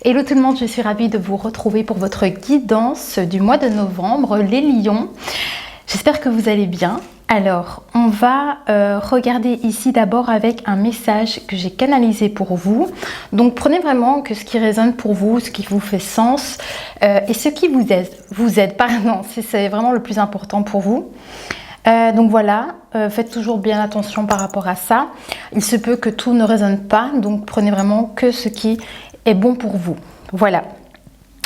Hello tout le monde, je suis ravie de vous retrouver pour votre guidance du mois de novembre, les lions. J'espère que vous allez bien. Alors, on va regarder ici d'abord avec un message que j'ai canalisé pour vous. Donc, prenez vraiment que ce qui résonne pour vous, ce qui vous fait sens et ce qui vous aide, pardon, c'est vraiment le plus important pour vous. Donc voilà, faites toujours bien attention par rapport à ça. Il se peut que tout ne résonne pas, donc prenez vraiment que ce qui est bon pour vous. Voilà.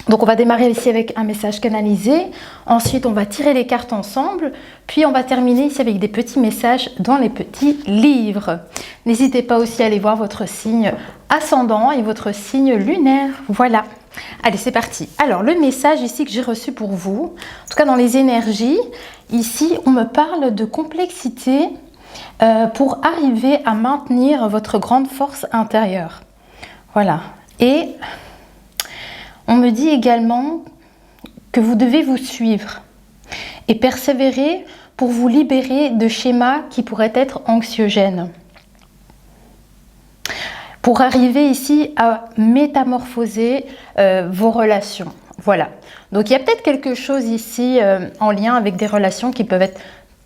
Donc on va démarrer ici avec un message canalisé. Ensuite, on va tirer les cartes ensemble. Puis on va terminer ici avec des petits messages dans les petits livres. N'hésitez pas aussi à aller voir votre signe ascendant et votre signe lunaire. Voilà. Allez, c'est parti. Alors, le message ici que j'ai reçu pour vous, en tout cas dans les énergies, ici, on me parle de complexité pour arriver à maintenir votre grande force intérieure. Voilà. Et on me dit également que vous devez vous suivre et persévérer pour vous libérer de schémas qui pourraient être anxiogènes. Pour arriver ici à métamorphoser vos relations. Voilà. Donc il y a peut-être quelque chose ici en lien avec des relations qui peuvent être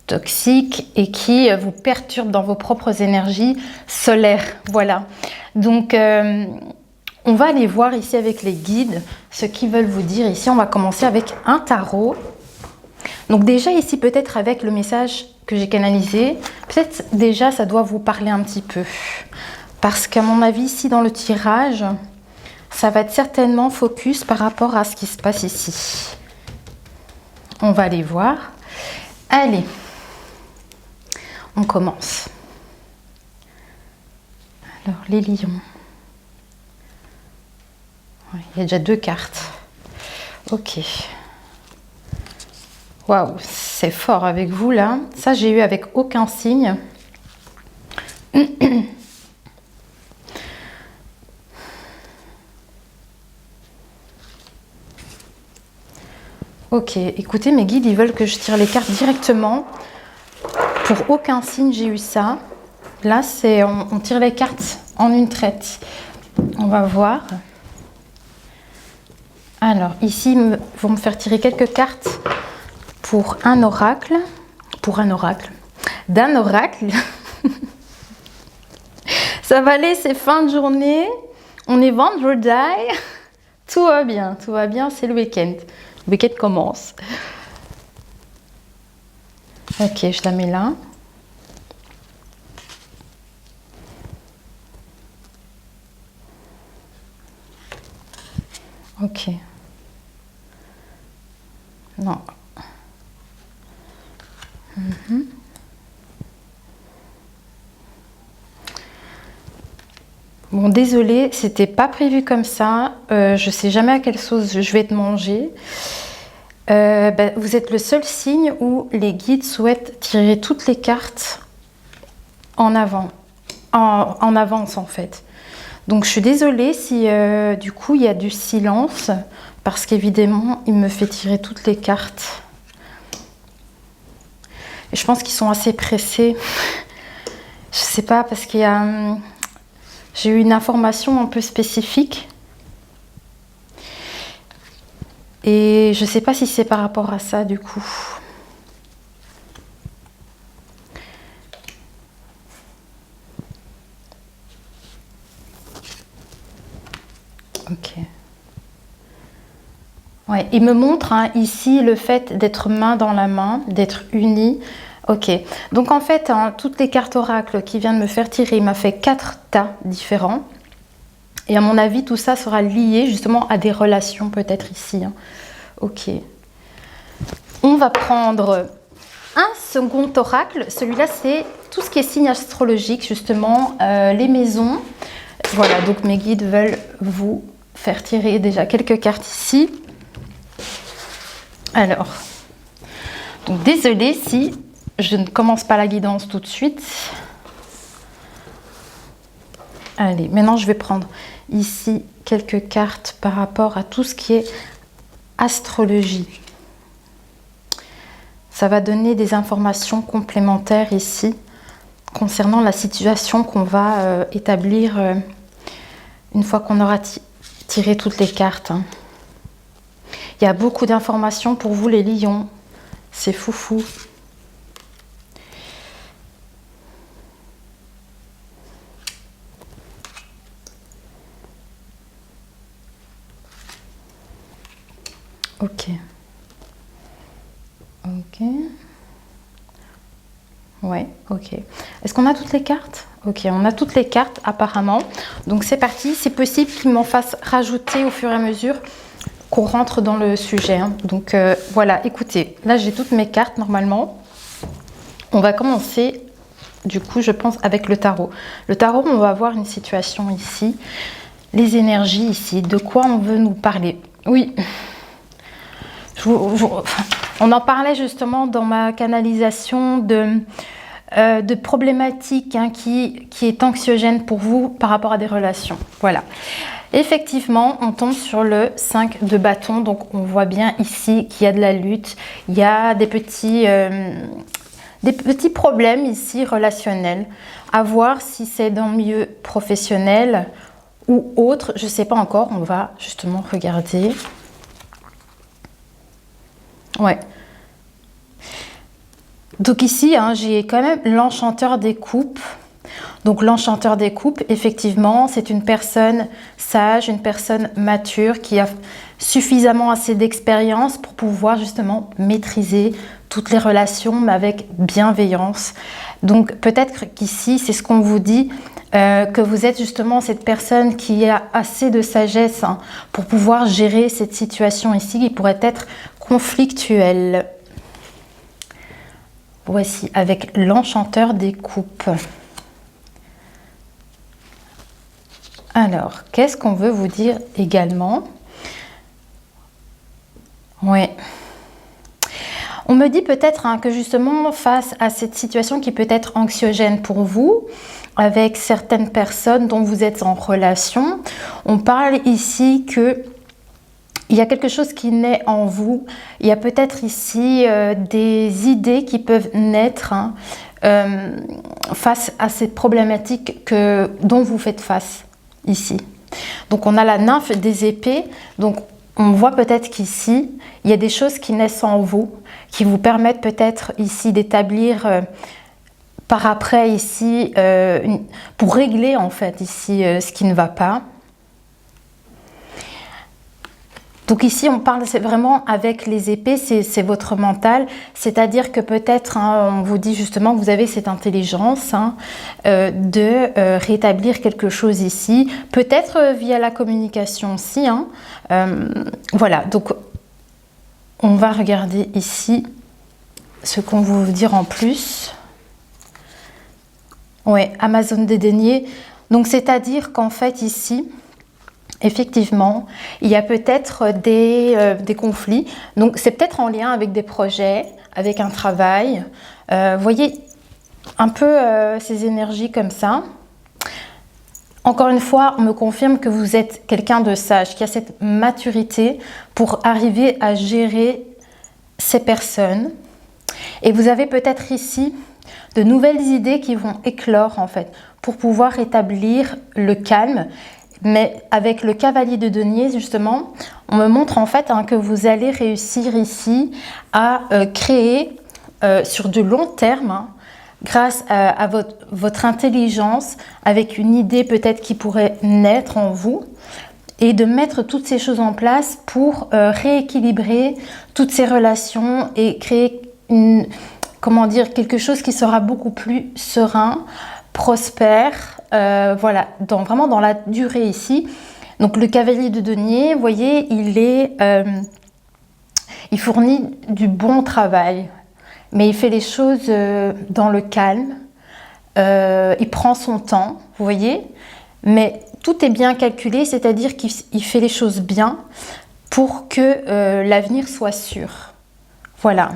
toxiques et qui vous perturbent dans vos propres énergies solaires. Voilà. Donc on va aller voir ici avec les guides ce qu'ils veulent vous dire. Ici, on va commencer avec un tarot. Donc déjà ici, peut-être avec le message que j'ai canalisé, peut-être déjà ça doit vous parler un petit peu. Parce qu'à mon avis, ici dans le tirage, ça va être certainement focus par rapport à ce qui se passe ici. On va aller voir. Allez, on commence. Alors, les lions. Il y a déjà 2 cartes. Ok. Waouh, c'est fort avec vous là. Ça, j'ai eu avec aucun signe. Ok, écoutez, mes guides, ils veulent que je tire les cartes directement. Pour aucun signe, j'ai eu ça. Là, c'est on tire les cartes en une traite. On va voir. Alors, ici, ils vont me faire tirer quelques cartes pour un oracle. D'un oracle. Ça va aller, c'est fin de journée. On est vendredi. Tout va bien, c'est le week-end. Le week-end commence. Ok, je la mets là. Ok. Non. Bon, désolée, c'était pas prévu comme ça. Je sais jamais à quelle sauce je vais te manger. Vous êtes le seul signe où les guides souhaitent tirer toutes les cartes en avant, en avance en fait. Donc je suis désolée si du coup il y a du silence parce qu'évidemment il me fait tirer toutes les cartes. Et je pense qu'ils sont assez pressés. Je sais pas parce qu'il y a j'ai eu une information un peu spécifique. Et je sais pas si c'est par rapport à ça du coup. Ok. Ouais, il me montre ici le fait d'être main dans la main, d'être unis. Ok. Donc en fait, toutes les cartes oracles qui viennent me faire tirer, il m'a fait 4 tas différents. Et à mon avis, tout ça sera lié justement à des relations peut-être ici. Ok. On va prendre un second oracle. Celui-là, c'est tout ce qui est signe astrologique, justement, les maisons. Voilà, donc mes guides veulent vous faire tirer déjà quelques cartes ici. Alors, donc désolée si je ne commence pas la guidance tout de suite. Allez, maintenant je vais prendre ici quelques cartes par rapport à tout ce qui est astrologie. Ça va donner des informations complémentaires ici concernant la situation qu'on va établir une fois qu'on aura tirer toutes les cartes. Hein. Il y a beaucoup d'informations pour vous les lions. C'est foufou. Ok. Ok. Ouais, ok. Est-ce qu'on a toutes les cartes? Ok, on a toutes les cartes apparemment. Donc c'est parti. C'est possible qu'il m'en fasse rajouter au fur et à mesure qu'on rentre dans le sujet. Hein. Donc voilà, écoutez, là j'ai toutes mes cartes normalement. On va commencer, du coup, je pense, avec le tarot. Le tarot, on va avoir une situation ici. Les énergies ici, de quoi on veut nous parler? Oui. On en parlait justement dans ma canalisation de problématiques hein, qui est anxiogène pour vous par rapport à des relations. Voilà. Effectivement, on tombe sur le 5 de bâton. Donc, on voit bien ici qu'il y a de la lutte. Il y a des petits problèmes ici relationnels. À voir si c'est dans le milieu professionnel ou autre. Je ne sais pas encore. On va justement regarder. Ouais. Donc ici, hein, j'ai quand même l'enchanteur des coupes. Donc l'enchanteur des coupes, effectivement, c'est une personne sage, une personne mature qui a suffisamment assez d'expérience pour pouvoir justement maîtriser toutes les relations, mais avec bienveillance. Donc peut-être qu'ici, c'est ce qu'on vous dit, que vous êtes justement cette personne qui a assez de sagesse hein, pour pouvoir gérer cette situation ici qui pourrait être conflictuelle. Voici avec l'enchanteur des coupes. Alors, qu'est-ce qu'on veut vous dire également? Ouais. On me dit peut-être hein, que justement face à cette situation qui peut être anxiogène pour vous, avec certaines personnes dont vous êtes en relation, on parle ici que il y a quelque chose qui naît en vous. Il y a peut-être ici des idées qui peuvent naître hein, face à cette problématique dont vous faites face ici. Donc on a la nymphe des épées. Donc on voit peut-être qu'ici, il y a des choses qui naissent en vous, qui vous permettent peut-être ici d'établir par après ici, pour régler en fait ici ce qui ne va pas. Donc ici, on parle, c'est vraiment avec les épées, c'est votre mental. C'est-à-dire que peut-être, hein, on vous dit justement que vous avez cette intelligence hein, de rétablir quelque chose ici. Peut-être via la communication aussi. Hein. Voilà, donc on va regarder ici ce qu'on veut vous dire en plus. Ouais, Amazone dédaignée. Donc c'est-à-dire qu'en fait ici... Effectivement, il y a peut-être des conflits. Donc, c'est peut-être en lien avec des projets, avec un travail. Vous voyez un peu ces énergies comme ça. Encore une fois, on me confirme que vous êtes quelqu'un de sage, qui a cette maturité pour arriver à gérer ces personnes. Et vous avez peut-être ici de nouvelles idées qui vont éclore en fait, pour pouvoir rétablir le calme. Mais avec le cavalier de denier, justement, on me montre en fait hein, que vous allez réussir ici à créer sur du long terme, hein, grâce à votre intelligence, avec une idée peut-être qui pourrait naître en vous, et de mettre toutes ces choses en place pour rééquilibrer toutes ces relations et créer comment dire, quelque chose qui sera beaucoup plus serein, prospère, voilà, vraiment dans la durée ici. Donc le cavalier de denier, vous voyez, il fournit du bon travail, mais il fait les choses dans le calme, il prend son temps, vous voyez, mais tout est bien calculé, c'est-à-dire qu'il fait les choses bien pour que l'avenir soit sûr. Voilà.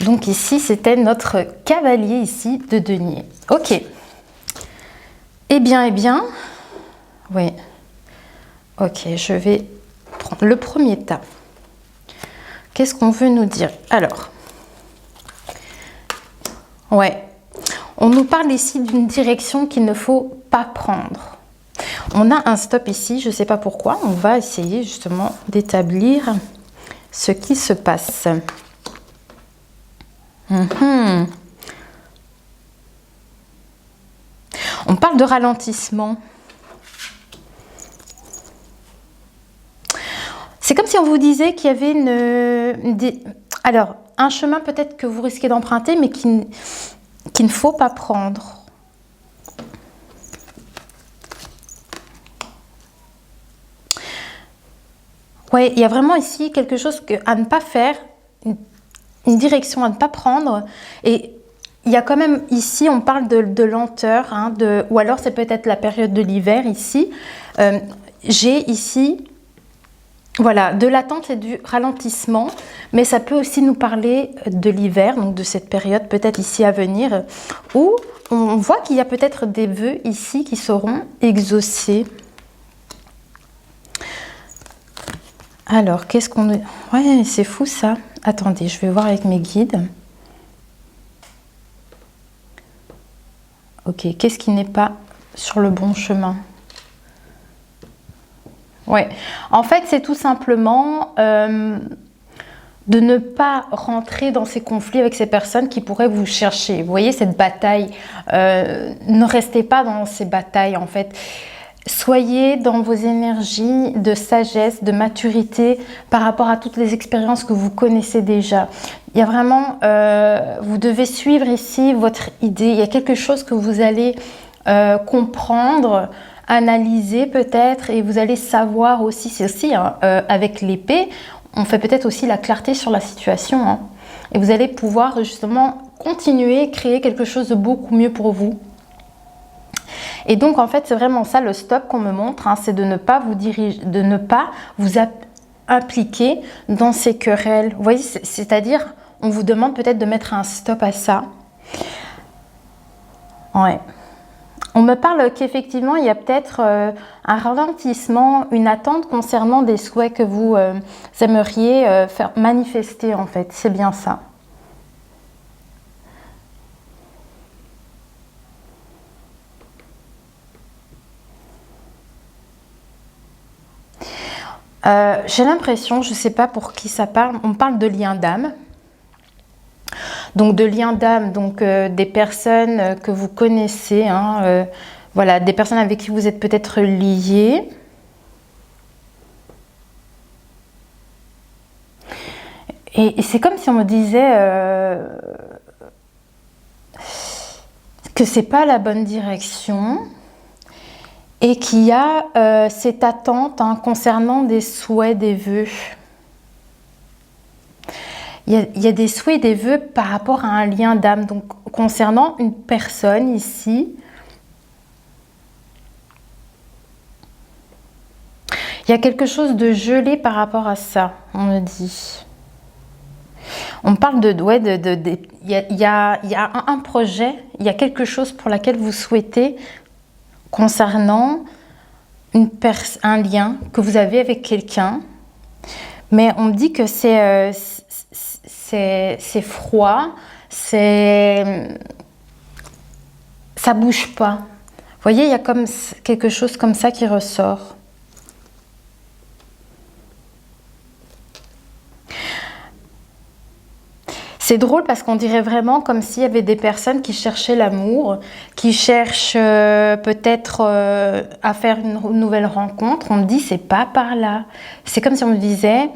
Donc ici, c'était notre cavalier ici de denier. Ok. Eh bien, oui. Ok, je vais prendre le premier tas. Qu'est-ce qu'on veut nous dire? Alors, ouais, on nous parle ici d'une direction qu'il ne faut pas prendre. On a un stop ici, je ne sais pas pourquoi. On va essayer justement d'établir ce qui se passe. On parle de ralentissement. C'est comme si on vous disait qu'il y avait alors, un chemin peut-être que vous risquez d'emprunter, mais qu'il ne faut pas prendre. Oui, il y a vraiment ici quelque chose à ne pas faire, une direction à ne pas prendre. Et il y a quand même ici, on parle de lenteur, hein, ou alors c'est peut-être la période de l'hiver ici. J'ai ici, voilà, de l'attente et du ralentissement, mais ça peut aussi nous parler de l'hiver, donc de cette période peut-être ici à venir, où on voit qu'il y a peut-être des vœux ici qui seront exaucés. Alors, qu'est-ce qu'on... Ouais, c'est fou ça. Attendez, je vais voir avec mes guides. Ok, qu'est-ce qui n'est pas sur le bon chemin? Ouais, en fait, c'est tout simplement de ne pas rentrer dans ces conflits avec ces personnes qui pourraient vous chercher. Vous voyez, cette bataille, ne restez pas dans ces batailles, en fait. Soyez dans vos énergies de sagesse, de maturité par rapport à toutes les expériences que vous connaissez déjà. Il y a vraiment, vous devez suivre ici votre idée. Il y a quelque chose que vous allez comprendre, analyser peut-être, et vous allez savoir aussi, c'est aussi hein, avec l'épée, on fait peut-être aussi la clarté sur la situation. Hein, et vous allez pouvoir justement continuer, créer quelque chose de beaucoup mieux pour vous. Et donc en fait c'est vraiment ça le stop qu'on me montre, hein, c'est de ne pas vous diriger, de ne pas vous impliquer dans ces querelles. Vous voyez, c'est-à-dire on vous demande peut-être de mettre un stop à ça. Ouais. On me parle qu'effectivement il y a peut-être un ralentissement, une attente concernant des souhaits que vous aimeriez faire manifester en fait, c'est bien ça. J'ai l'impression, je ne sais pas pour qui ça parle, on parle de lien d'âme. Donc de lien d'âme, donc des personnes que vous connaissez, hein, voilà, des personnes avec qui vous êtes peut-être liés. Et c'est comme si on me disait que c'est pas la bonne direction. Et qu'il y a cette attente hein, concernant des souhaits, des vœux. Il y a des souhaits, des vœux par rapport à un lien d'âme. Donc, concernant une personne ici, il y a quelque chose de gelé par rapport à ça, on me dit. On parle il y a un projet, il y a quelque chose pour laquelle vous souhaitez concernant un lien que vous avez avec quelqu'un, mais on me dit que c'est froid, ça bouge pas. Vous voyez, il y a comme quelque chose comme ça qui ressort. C'est drôle parce qu'on dirait vraiment comme s'il y avait des personnes qui cherchaient l'amour, qui cherchent peut-être à faire une nouvelle rencontre. On me dit c'est pas par là. C'est comme si on me disait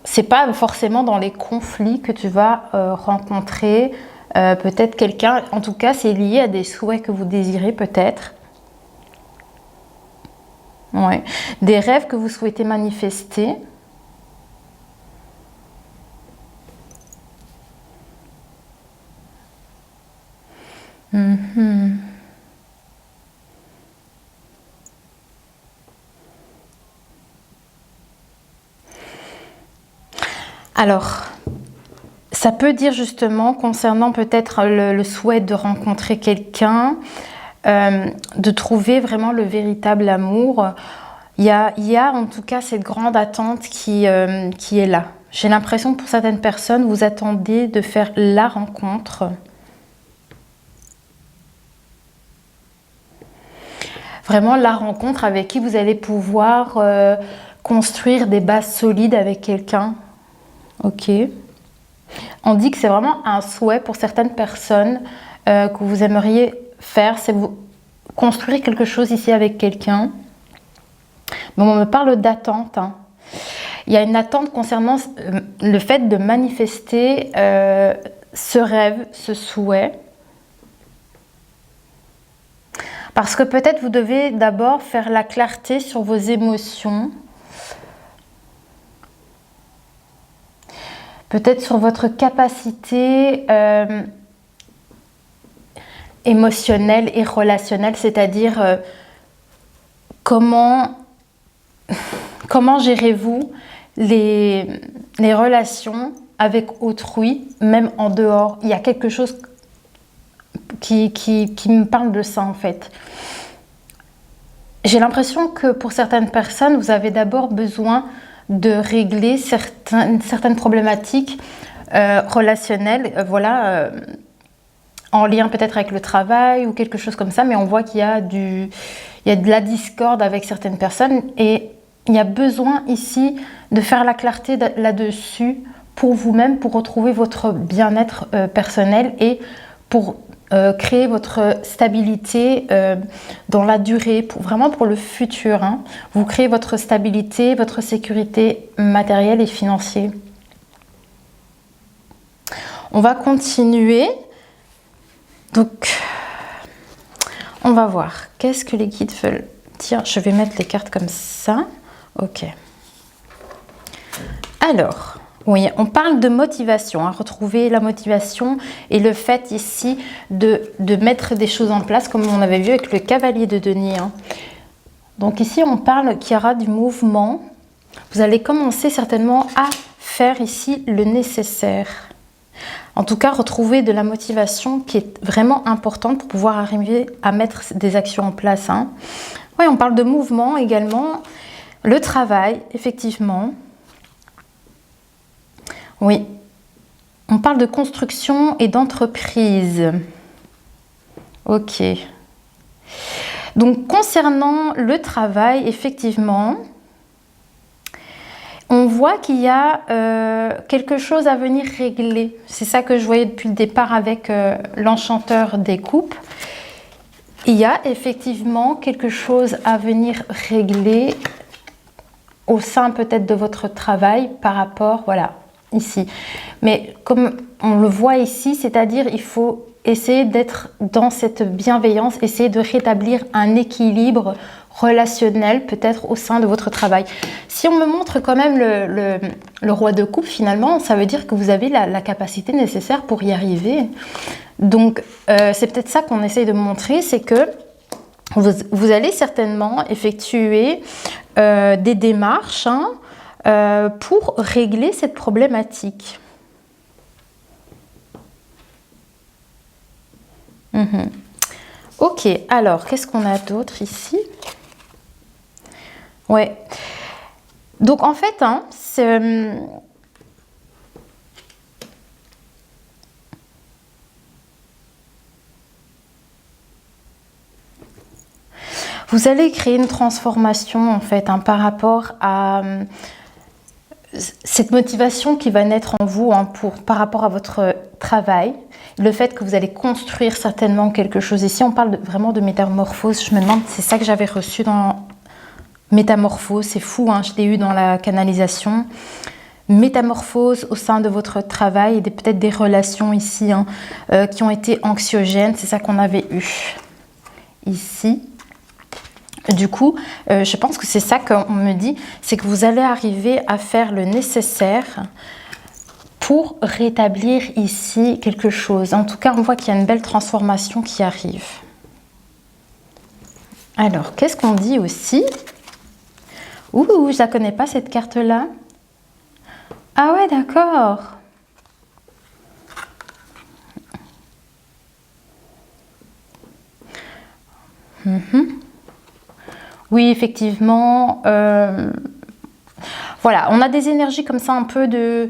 c'est pas forcément dans les conflits que tu vas rencontrer peut-être quelqu'un. En tout cas, c'est lié à des souhaits que vous désirez peut-être. Ouais. Des rêves que vous souhaitez manifester. Alors, ça peut dire justement concernant peut-être le souhait de rencontrer quelqu'un, de trouver vraiment le véritable amour. Il y a en tout cas cette grande attente qui est là. J'ai l'impression que pour certaines personnes, vous attendez de faire la rencontre. Vraiment la rencontre avec qui vous allez pouvoir construire des bases solides avec quelqu'un. Ok. On dit que c'est vraiment un souhait pour certaines personnes que vous aimeriez faire, c'est vous construire quelque chose ici avec quelqu'un. Bon, on me parle d'attente. Hein. Il y a une attente concernant le fait de manifester ce rêve, ce souhait. Parce que peut-être vous devez d'abord faire la clarté sur vos émotions. Peut-être sur votre capacité émotionnelle et relationnelle, c'est-à-dire comment gérez-vous les relations avec autrui, même en dehors. Il y a quelque chose qui me parle de ça en fait. J'ai l'impression que pour certaines personnes, vous avez d'abord besoin de régler certaines problématiques relationnelles, voilà, en lien peut-être avec le travail ou quelque chose comme ça, mais on voit qu'il y a de la discorde avec certaines personnes et il y a besoin ici de faire la clarté là-dessus pour vous-même, pour retrouver votre bien-être personnel et pour créer votre stabilité dans la durée, vraiment pour le futur. Hein. Vous créez votre stabilité, votre sécurité matérielle et financière. On va continuer. Donc, on va voir. Qu'est-ce que les guides veulent dire? Je vais mettre les cartes comme ça. Ok. Alors... oui, on parle de motivation, hein, retrouver la motivation et le fait ici de mettre des choses en place comme on avait vu avec le cavalier de denier. Hein. Donc ici, on parle qu'il y aura du mouvement. Vous allez commencer certainement à faire ici le nécessaire. En tout cas, retrouver de la motivation qui est vraiment importante pour pouvoir arriver à mettre des actions en place. Hein. Oui, on parle de mouvement également. Le travail, effectivement. Oui, on parle de construction et d'entreprise. Ok. Donc, concernant le travail, effectivement, on voit qu'il y a quelque chose à venir régler. C'est ça que je voyais depuis le départ avec l'enchanteur des coupes. Il y a effectivement quelque chose à venir régler au sein peut-être de votre travail par rapport, voilà, ici. Mais comme on le voit ici, c'est-à-dire il faut essayer d'être dans cette bienveillance, essayer de rétablir un équilibre relationnel peut-être au sein de votre travail. Si on me montre quand même le roi de coupe, finalement, ça veut dire que vous avez la capacité nécessaire pour y arriver. Donc, c'est peut-être ça qu'on essaye de montrer, c'est que vous allez certainement effectuer des démarches pour régler cette problématique. Ok, alors, qu'est-ce qu'on a d'autre ici? Ouais. Donc, en fait, hein, vous allez créer une transformation, en fait, hein, par rapport à cette motivation qui va naître en vous par rapport à votre travail. Le fait que vous allez construire certainement quelque chose. Ici, on parle vraiment de métamorphose. Je me demande, c'est ça que j'avais reçu dans métamorphose. C'est fou, hein, je l'ai eu dans la canalisation. Métamorphose au sein de votre travail et peut-être des relations ici hein, qui ont été anxiogènes. C'est ça qu'on avait eu ici. Du coup, je pense que c'est ça qu'on me dit, c'est que vous allez arriver à faire le nécessaire pour rétablir ici quelque chose. En tout cas, on voit qu'il y a une belle transformation qui arrive. Alors, qu'est-ce qu'on dit aussi? Ouh, je ne la connais pas cette carte-là. Ah ouais, d'accord. Oui, effectivement. Voilà, on a des énergies comme ça un peu de...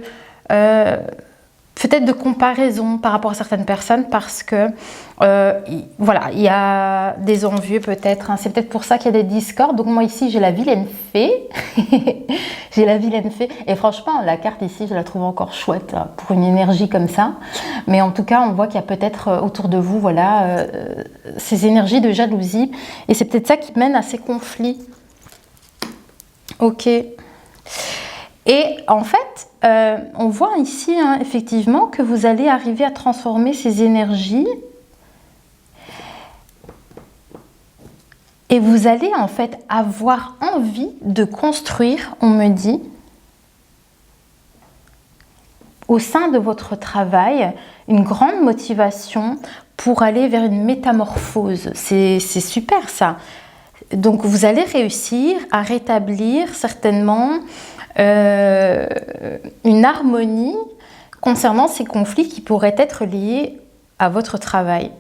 peut-être de comparaison par rapport à certaines personnes parce que voilà, il y a des envieux peut-être, hein. C'est peut-être pour ça qu'il y a des discords. Donc moi ici j'ai la vilaine fée. J'ai la vilaine fée et franchement la carte ici je la trouve encore chouette, hein, pour une énergie comme ça. Mais en tout cas on voit qu'il y a peut-être autour de vous, voilà, ces énergies de jalousie et c'est peut-être ça qui mène à ces conflits. Ok. Et en fait, on voit ici, hein, effectivement, que vous allez arriver à transformer ces énergies. Et vous allez en fait avoir envie de construire, on me dit, au sein de votre travail, une grande motivation pour aller vers une métamorphose. C'est super ça. Donc vous allez réussir à rétablir certainement une harmonie concernant ces conflits qui pourraient être liés à votre travail.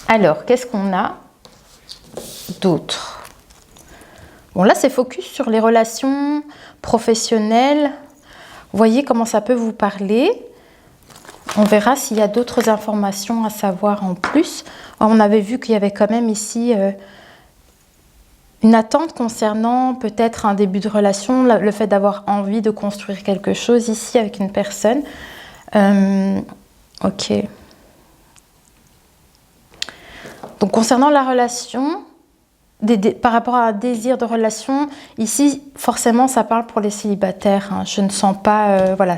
Alors, qu'est-ce qu'on a d'autre? Bon, là, c'est focus sur les relations professionnelles. Vous voyez comment ça peut vous parler. On verra s'il y a d'autres informations à savoir en plus. On avait vu qu'il y avait quand même ici une attente concernant peut-être un début de relation, le fait d'avoir envie de construire quelque chose ici avec une personne. Ok. Donc concernant la relation, par rapport à un désir de relation, ici forcément ça parle pour les célibataires. Hein. Je ne sens pas, voilà,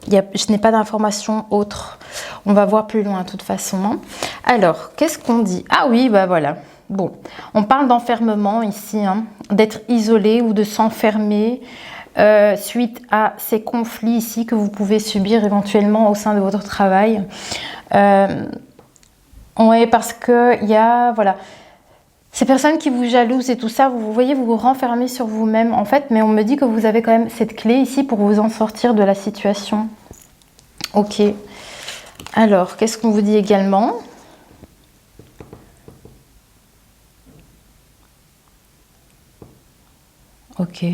je n'ai pas d'informations autres. On va voir plus loin de toute façon. Hein. Alors, qu'est-ce qu'on dit? Ah oui, bah voilà. Bon, on parle d'enfermement ici, hein, d'être isolé ou de s'enfermer suite à ces conflits ici que vous pouvez subir éventuellement au sein de votre travail. Oui, parce qu'il y a, voilà, ces personnes qui vous jalousent et tout ça, vous voyez, vous vous renfermez sur vous-même en fait, mais on me dit que vous avez quand même cette clé ici pour vous en sortir de la situation. Ok. Alors, qu'est-ce qu'on vous dit également ? Ok.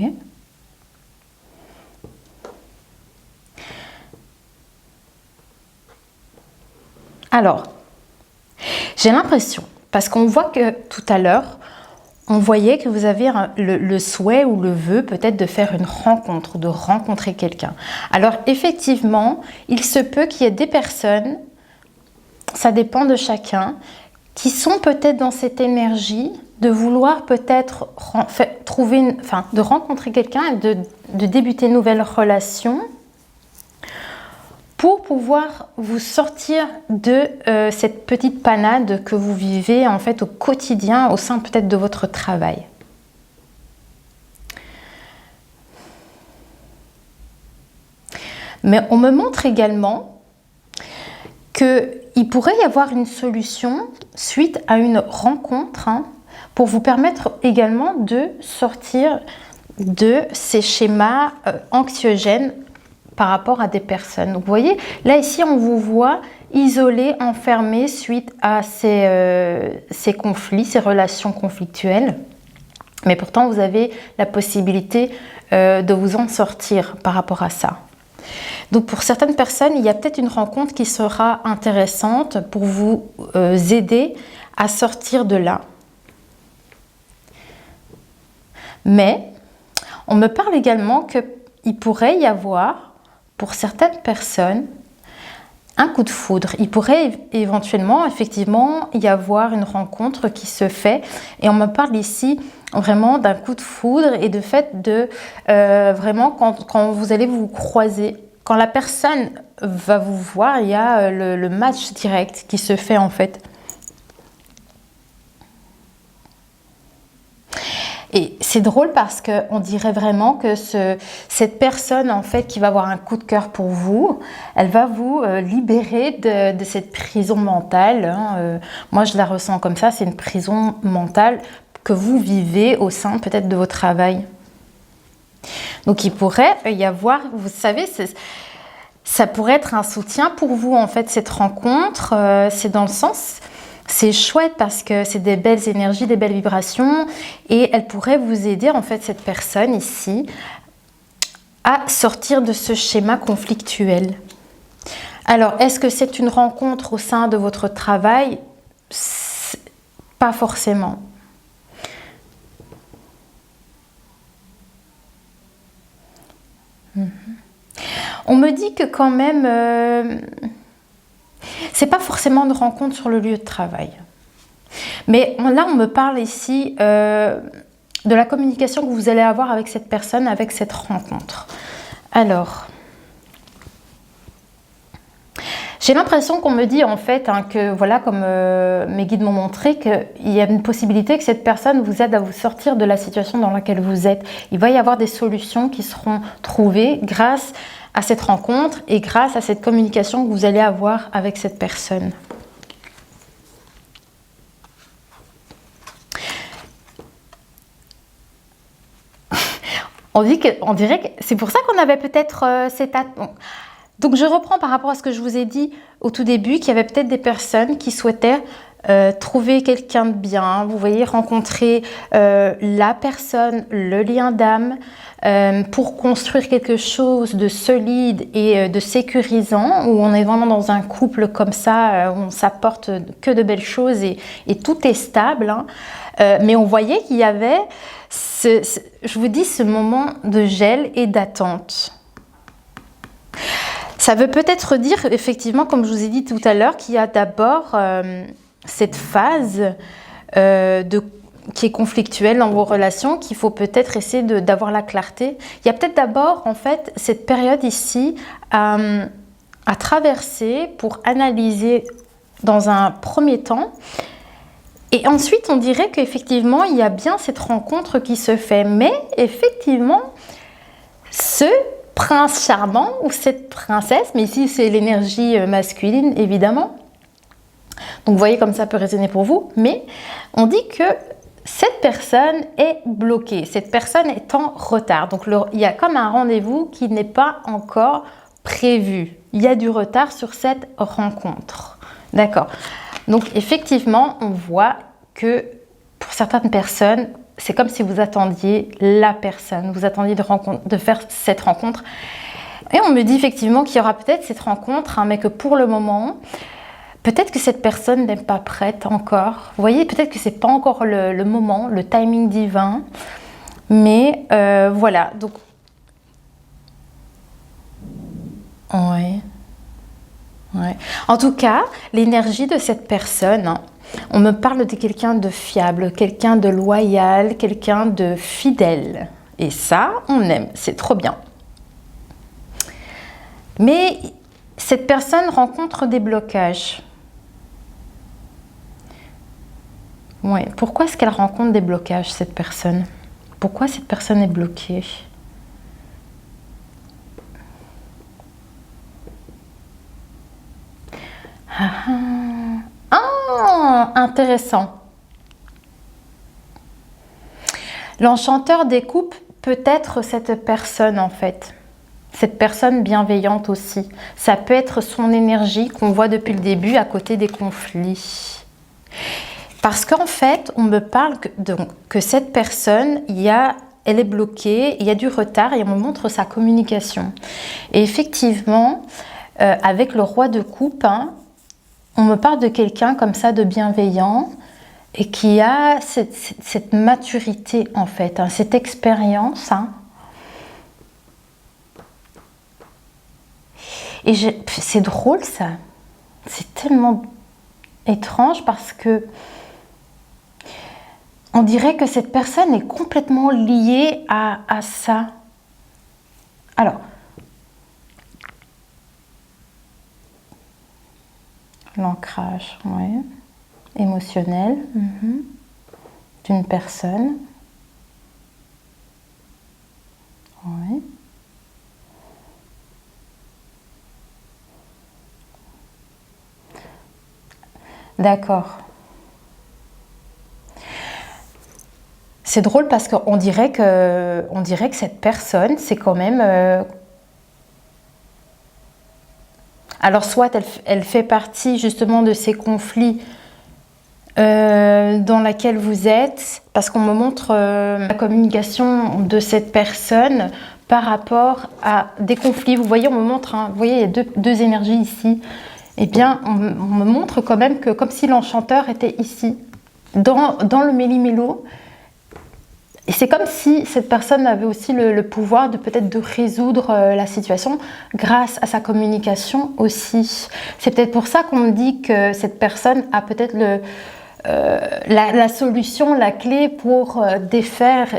Alors, j'ai l'impression, parce qu'on voit que tout à l'heure, on voyait que vous avez le souhait ou le vœu peut-être de faire une rencontre, de rencontrer quelqu'un. Alors effectivement, il se peut qu'il y ait des personnes, ça dépend de chacun, qui sont peut-être dans cette énergie de vouloir peut-être de rencontrer quelqu'un et de débuter une nouvelle relation pour pouvoir vous sortir de cette petite panade que vous vivez en fait au quotidien au sein peut-être de votre travail. Mais on me montre également qu'il pourrait y avoir une solution suite à une rencontre, hein, pour vous permettre également de sortir de ces schémas anxiogènes par rapport à des personnes. Donc vous voyez, là ici on vous voit isolé, enfermé suite à ces conflits, ces relations conflictuelles. Mais pourtant vous avez la possibilité de vous en sortir par rapport à ça. Donc pour certaines personnes, il y a peut-être une rencontre qui sera intéressante pour vous aider à sortir de là. Mais on me parle également qu'il pourrait y avoir, pour certaines personnes, un coup de foudre. Il pourrait éventuellement, effectivement, y avoir une rencontre qui se fait. Et on me parle ici vraiment d'un coup de foudre et de fait de vraiment quand vous allez vous croiser. Quand la personne va vous voir, il y a le match direct qui se fait en fait. Et c'est drôle parce qu'on dirait vraiment que cette personne en fait qui va avoir un coup de cœur pour vous, elle va vous libérer de cette prison mentale. Hein. Moi je la ressens comme ça, c'est une prison mentale que vous vivez au sein peut-être de votre travail. Donc il pourrait y avoir, vous savez, ça pourrait être un soutien pour vous en fait cette rencontre, c'est dans le sens... C'est chouette parce que c'est des belles énergies, des belles vibrations et elle pourrait vous aider en fait cette personne ici à sortir de ce schéma conflictuel. Alors, est-ce que c'est une rencontre au sein de votre travail? Pas forcément. On me dit que quand même, c'est pas forcément une rencontre sur le lieu de travail. Mais là, on me parle ici de la communication que vous allez avoir avec cette personne, avec cette rencontre. Alors, j'ai l'impression qu'on me dit en fait que, voilà, comme mes guides m'ont montré, qu'il y a une possibilité que cette personne vous aide à vous sortir de la situation dans laquelle vous êtes. Il va y avoir des solutions qui seront trouvées grâce à cette rencontre et grâce à cette communication que vous allez avoir avec cette personne. On dirait que c'est pour ça qu'on avait peut-être cette attente. Donc je reprends par rapport à ce que je vous ai dit au tout début, qu'il y avait peut-être des personnes qui souhaitaient trouver quelqu'un de bien, vous voyez, rencontrer la personne, le lien d'âme, pour construire quelque chose de solide et de sécurisant, où on est vraiment dans un couple comme ça, où on s'apporte que de belles choses et tout est stable, hein. Mais on voyait qu'il y avait, je vous dis, ce moment de gel et d'attente. Ça veut peut-être dire, effectivement, comme je vous ai dit tout à l'heure, qu'il y a d'abord cette phase qui est conflictuelle dans vos relations, qu'il faut peut-être essayer d'avoir la clarté. Il y a peut-être d'abord, en fait, cette période ici à traverser pour analyser dans un premier temps. Et ensuite, on dirait qu'effectivement, il y a bien cette rencontre qui se fait. Mais effectivement, ce prince charmant ou cette princesse, mais ici c'est l'énergie masculine évidemment, donc vous voyez comme ça peut résonner pour vous, mais on dit que cette personne est bloquée, cette personne est en retard, donc il y a comme un rendez-vous qui n'est pas encore prévu, il y a du retard sur cette rencontre, d'accord. Donc effectivement on voit que pour certaines personnes, c'est comme si vous attendiez la personne, vous attendiez de faire cette rencontre. Et on me dit effectivement qu'il y aura peut-être cette rencontre, hein, mais que pour le moment, peut-être que cette personne n'est pas prête encore. Vous voyez, peut-être que ce n'est pas encore le moment, le timing divin. Mais voilà, donc... Ouais. En tout cas, l'énergie de cette personne... Hein, on me parle de quelqu'un de fiable, quelqu'un de loyal, quelqu'un de fidèle. Et ça, on aime, c'est trop bien. Mais cette personne rencontre des blocages. Ouais. Pourquoi est-ce qu'elle rencontre des blocages, cette personne? Pourquoi cette personne est bloquée? Intéressant. L'enchanteur des coupes peut être cette personne en fait. Cette personne bienveillante aussi. Ça peut être son énergie qu'on voit depuis le début à côté des conflits. Parce qu'en fait, on me parle que cette personne, elle est bloquée, il y a du retard et on me montre sa communication. Et effectivement, avec le roi de coupe, hein, on me parle de quelqu'un comme ça de bienveillant et qui a cette maturité en fait, hein, cette expérience. Hein. Et c'est drôle ça, c'est tellement étrange parce que on dirait que cette personne est complètement liée à ça. Alors, l'ancrage, ouais, émotionnel d'une personne. Ouais. D'accord. C'est drôle parce qu'on dirait que cette personne, c'est quand même... Alors soit elle fait partie justement de ces conflits dans laquelle vous êtes, parce qu'on me montre la communication de cette personne par rapport à des conflits. Vous voyez, on me montre, hein, vous voyez, il y a deux énergies ici. Eh bien, on me montre quand même que comme si l'enchanteur était ici, dans le méli-mélo. Et c'est comme si cette personne avait aussi le pouvoir de peut-être de résoudre la situation grâce à sa communication aussi. C'est peut-être pour ça qu'on me dit que cette personne a peut-être la solution, la clé pour défaire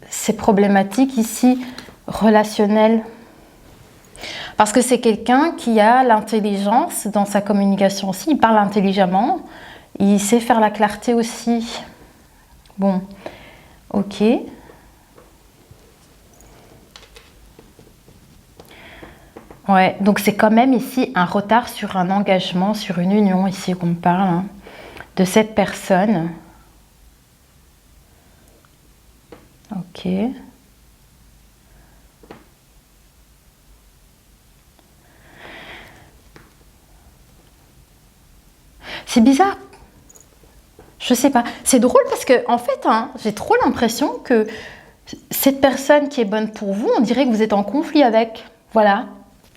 ces problématiques ici relationnelles. Parce que c'est quelqu'un qui a l'intelligence dans sa communication aussi. Il parle intelligemment, il sait faire la clarté aussi. Bon. Ok. Ouais, donc c'est quand même ici un retard sur un engagement, sur une union ici qu'on parle, hein, de cette personne. Ok. C'est bizarre. Je sais pas. C'est drôle parce que, en fait, hein, j'ai trop l'impression que cette personne qui est bonne pour vous, on dirait que vous êtes en conflit avec. Voilà.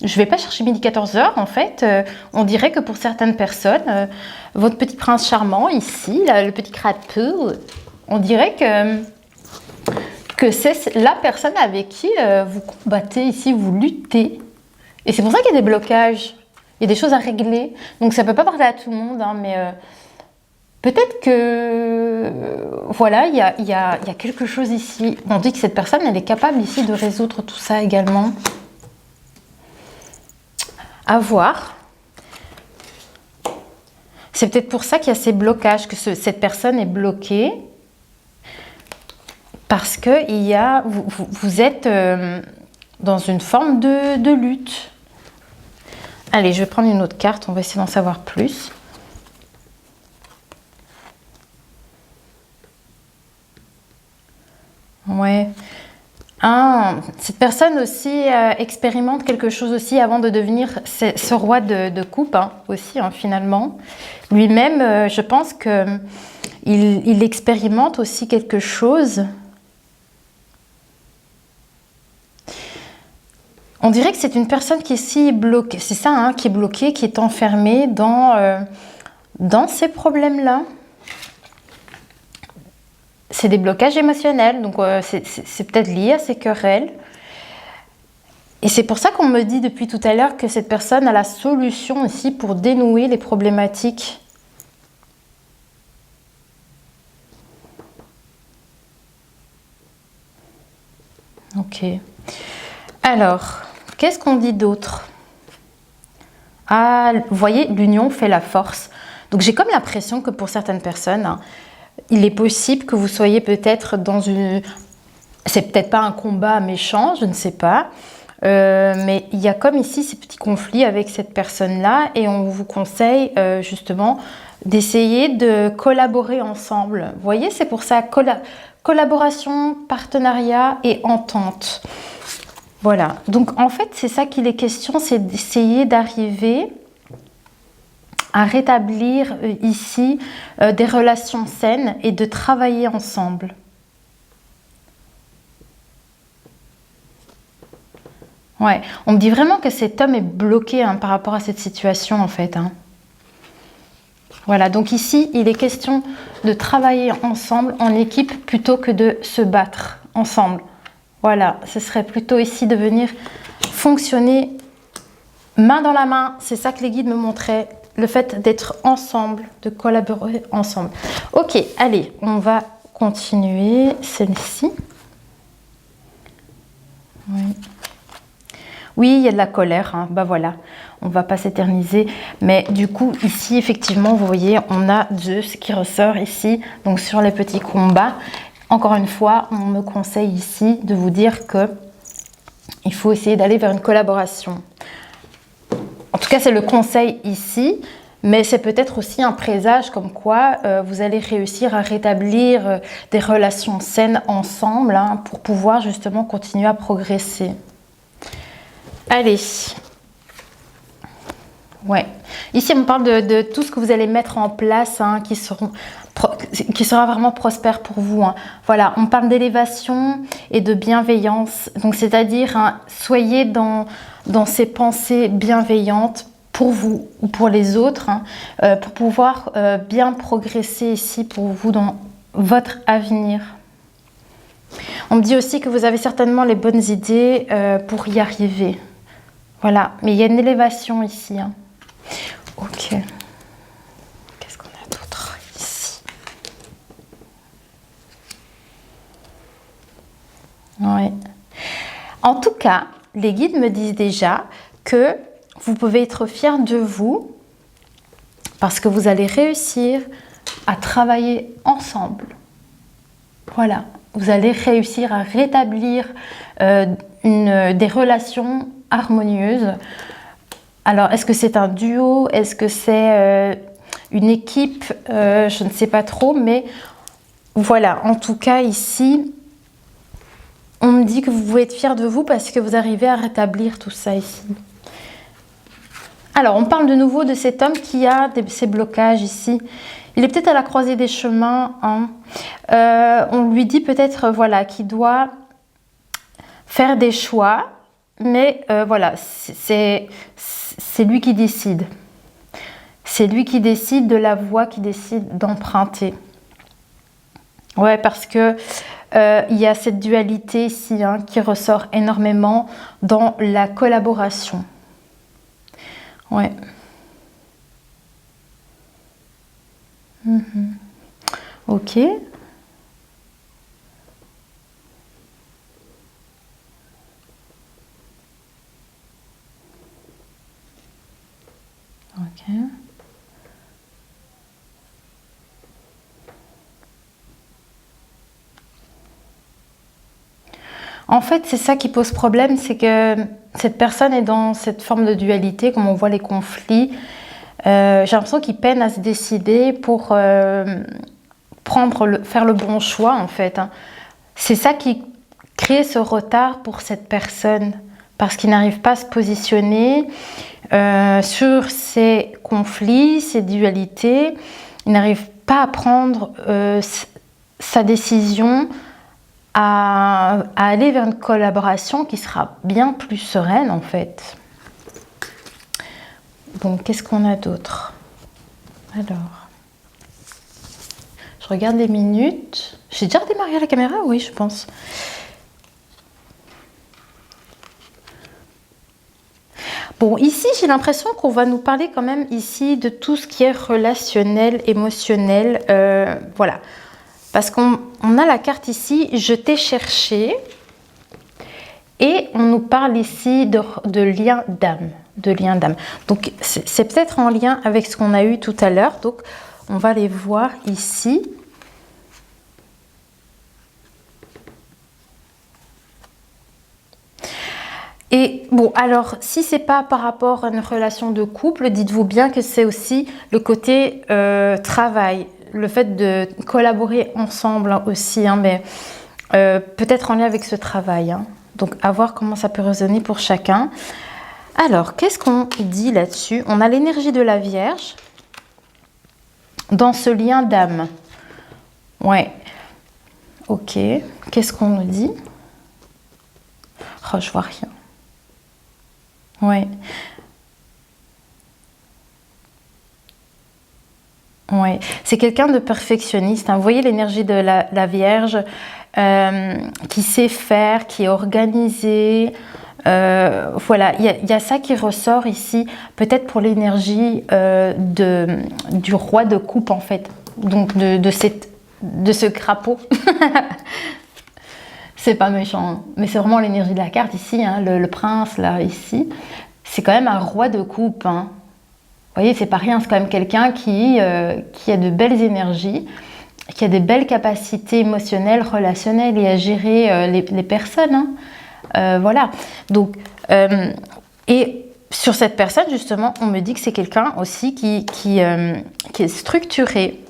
Je ne vais pas chercher midi 14h, en fait. On dirait que pour certaines personnes, votre petit prince charmant, ici, là, le petit crapaud, on dirait que c'est la personne avec qui vous combattez ici, vous luttez. Et c'est pour ça qu'il y a des blocages. Il y a des choses à régler. Donc ça ne peut pas parler à tout le monde, hein, mais... peut-être que, voilà, il y a quelque chose ici. On dit que cette personne, elle est capable ici de résoudre tout ça également. À voir. C'est peut-être pour ça qu'il y a ces blocages, que cette personne est bloquée. Parce que vous êtes dans une forme de lutte. Allez, je vais prendre une autre carte, on va essayer d'en savoir plus. Ouais. Ah, cette personne aussi expérimente quelque chose aussi avant de devenir ce roi de coupe, hein, aussi, hein, finalement. Lui-même, je pense que il expérimente aussi quelque chose. On dirait que c'est une personne qui est si bloquée, c'est ça, hein, qui est bloquée, qui est enfermée dans ces problèmes-là. C'est des blocages émotionnels, donc c'est peut-être lié à ces querelles. Et c'est pour ça qu'on me dit depuis tout à l'heure que cette personne a la solution ici pour dénouer les problématiques. Ok. Alors, qu'est-ce qu'on dit d'autre? Ah, vous voyez, l'union fait la force. Donc j'ai comme l'impression que pour certaines personnes, hein, il est possible que vous soyez peut-être dans une... C'est peut-être pas un combat méchant, je ne sais pas. Mais il y a comme ici ces petits conflits avec cette personne-là et on vous conseille justement d'essayer de collaborer ensemble. Vous voyez, c'est pour ça, collaboration, partenariat et entente. Voilà, donc en fait, c'est ça qu'il est question, c'est d'essayer d'arriver à rétablir ici des relations saines et de travailler ensemble. Ouais, on me dit vraiment que cet homme est bloqué, hein, par rapport à cette situation en fait, hein. Voilà, donc ici, il est question de travailler ensemble en équipe plutôt que de se battre ensemble. Voilà, ce serait plutôt ici de venir fonctionner main dans la main. C'est ça que les guides me montraient, le fait d'être ensemble, de collaborer ensemble. Ok, allez, on va continuer celle-ci. Oui. Oui, il y a de la colère, hein. Bah voilà, on ne va pas s'éterniser. Mais du coup, ici, effectivement, vous voyez, on a Zeus qui ressort ici, donc sur les petits combats. Encore une fois, on me conseille ici de vous dire que il faut essayer d'aller vers une collaboration. En tout cas, c'est le conseil ici, mais c'est peut-être aussi un présage comme quoi vous allez réussir à rétablir des relations saines ensemble, hein, pour pouvoir justement continuer à progresser. Allez. Ouais. Ici, on parle de tout ce que vous allez mettre en place, hein, qui seront qui sera vraiment prospère pour vous, hein. Voilà, on parle d'élévation et de bienveillance. Donc, c'est-à-dire, hein, soyez dans ces pensées bienveillantes pour vous ou pour les autres, hein, pour pouvoir bien progresser ici pour vous dans votre avenir. On me dit aussi que vous avez certainement les bonnes idées pour y arriver. Voilà, mais il y a une élévation ici, hein. Ok. Qu'est-ce qu'on a d'autre ici? Oui. En tout cas, les guides me disent déjà que vous pouvez être fiers de vous parce que vous allez réussir à travailler ensemble. Voilà, vous allez réussir à rétablir des relations harmonieuses. Alors, est-ce que c'est un duo? Est-ce que c'est une équipe? Je ne sais pas trop, mais voilà, en tout cas ici, on me dit que vous pouvez être fiers de vous parce que vous arrivez à rétablir tout ça ici. Alors, on parle de nouveau de cet homme qui a ces blocages ici. Il est peut-être à la croisée des chemins, hein. On lui dit peut-être voilà, qu'il doit faire des choix, mais voilà, c'est lui qui décide. C'est lui qui décide de la voie qu'il décide d'emprunter. Ouais, parce que il y a cette dualité ici, hein, qui ressort énormément dans la collaboration. Ouais. Ok. Ok. En fait, c'est ça qui pose problème, c'est que cette personne est dans cette forme de dualité, comme on voit les conflits. J'ai l'impression qu'il peine à se décider pour faire le bon choix, en fait, hein. C'est ça qui crée ce retard pour cette personne, parce qu'il n'arrive pas à se positionner sur ces conflits, ces dualités. Il n'arrive pas à prendre sa décision, à aller vers une collaboration qui sera bien plus sereine, en fait. Donc, qu'est-ce qu'on a d'autre? Alors, je regarde les minutes. J'ai déjà redémarré la caméra? Oui, je pense. Bon, ici, j'ai l'impression qu'on va nous parler quand même ici de tout ce qui est relationnel, émotionnel. Voilà. Parce qu'on a la carte ici, je t'ai cherché. Et on nous parle ici de lien d'âme. De lien d'âme. Donc, c'est peut-être en lien avec ce qu'on a eu tout à l'heure. Donc, on va les voir ici. Et bon, alors, si c'est pas par rapport à une relation de couple, dites-vous bien que c'est aussi le côté travail, le fait de collaborer ensemble, hein, aussi, hein, mais peut-être en lien avec ce travail, hein. Donc, à voir comment ça peut résonner pour chacun. Alors, qu'est-ce qu'on dit là-dessus? On a l'énergie de la Vierge dans ce lien d'âme. Ouais. Ok. Qu'est-ce qu'on nous dit? Oh, je vois rien. Ouais. Ouais. C'est quelqu'un de perfectionniste, hein. Vous voyez l'énergie de la Vierge qui sait faire, qui est organisée. Voilà, il y a ça qui ressort ici, peut-être pour l'énergie du roi de coupe, en fait. Donc de ce crapaud. C'est pas méchant, hein, mais c'est vraiment l'énergie de la carte ici, hein, le prince là ici. C'est quand même un roi de coupe, hein. Vous voyez, c'est pas rien, c'est quand même quelqu'un qui a de belles énergies, qui a des belles capacités émotionnelles, relationnelles et à gérer les personnes, hein. Voilà. Donc, et sur cette personne, justement, on me dit que c'est quelqu'un aussi qui est structuré.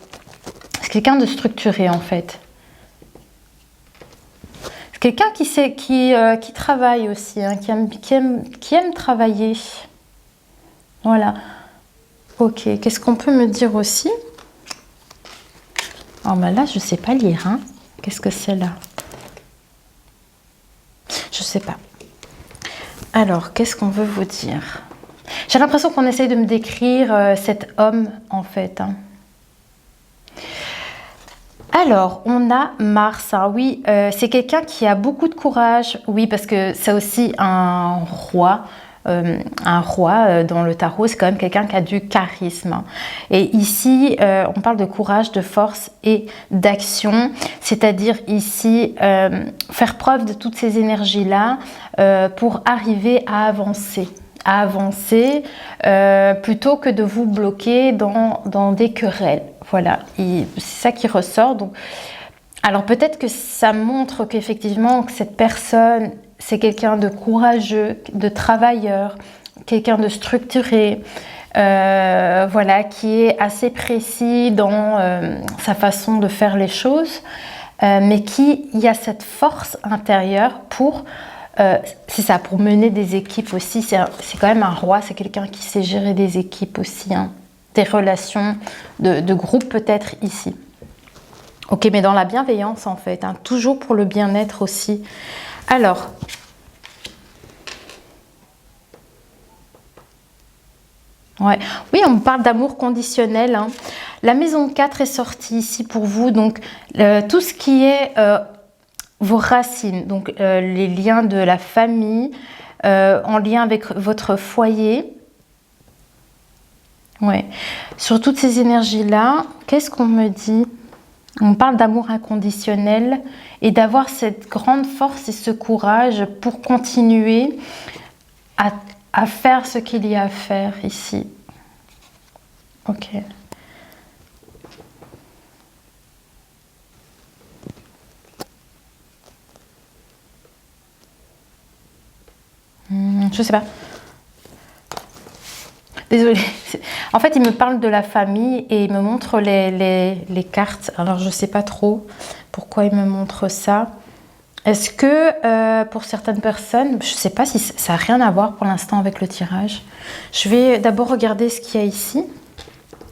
C'est quelqu'un de structuré, en fait. C'est quelqu'un qui travaille aussi, hein, qui aime travailler. Voilà. Ok, qu'est-ce qu'on peut me dire aussi? Oh, ben là, je ne sais pas lire. Hein. Qu'est-ce que c'est là? Je ne sais pas. Alors, qu'est-ce qu'on veut vous dire? J'ai l'impression qu'on essaye de me décrire cet homme, en fait. Hein. Alors, on a Mars, hein, oui, c'est quelqu'un qui a beaucoup de courage, oui, parce que c'est aussi un roi dans le tarot, c'est quand même quelqu'un qui a du charisme. Et ici, on parle de courage, de force et d'action, c'est-à-dire ici, faire preuve de toutes ces énergies-là pour arriver à avancer. Plutôt que de vous bloquer dans des querelles. Voilà, c'est ça qui ressort. Donc, alors peut-être que ça montre qu'effectivement que cette personne, c'est quelqu'un de courageux, de travailleur, quelqu'un de structuré, voilà, qui est assez précis dans sa façon de faire les choses, mais qui y a cette force intérieure pour... c'est ça, pour mener des équipes aussi. C'est quand même un roi, c'est quelqu'un qui sait gérer des équipes aussi, hein, des relations de groupe peut-être ici. Ok, mais dans la bienveillance en fait, hein, toujours pour le bien-être aussi. Alors, ouais. Oui, on me parle d'amour conditionnel. Hein. La maison 4 est sortie ici pour vous, donc tout ce qui est... vos racines, donc les liens de la famille, en lien avec votre foyer. Ouais. Sur toutes ces énergies-là, qu'est-ce qu'on me dit? On parle d'amour inconditionnel et d'avoir cette grande force et ce courage pour continuer à faire ce qu'il y a à faire ici. Ok. Je sais pas. Désolée. En fait, il me parle de la famille et il me montre les cartes. Alors, je sais pas trop pourquoi il me montre ça. Est-ce que pour certaines personnes, je sais pas si ça n'a rien à voir pour l'instant avec le tirage. Je vais d'abord regarder ce qu'il y a ici.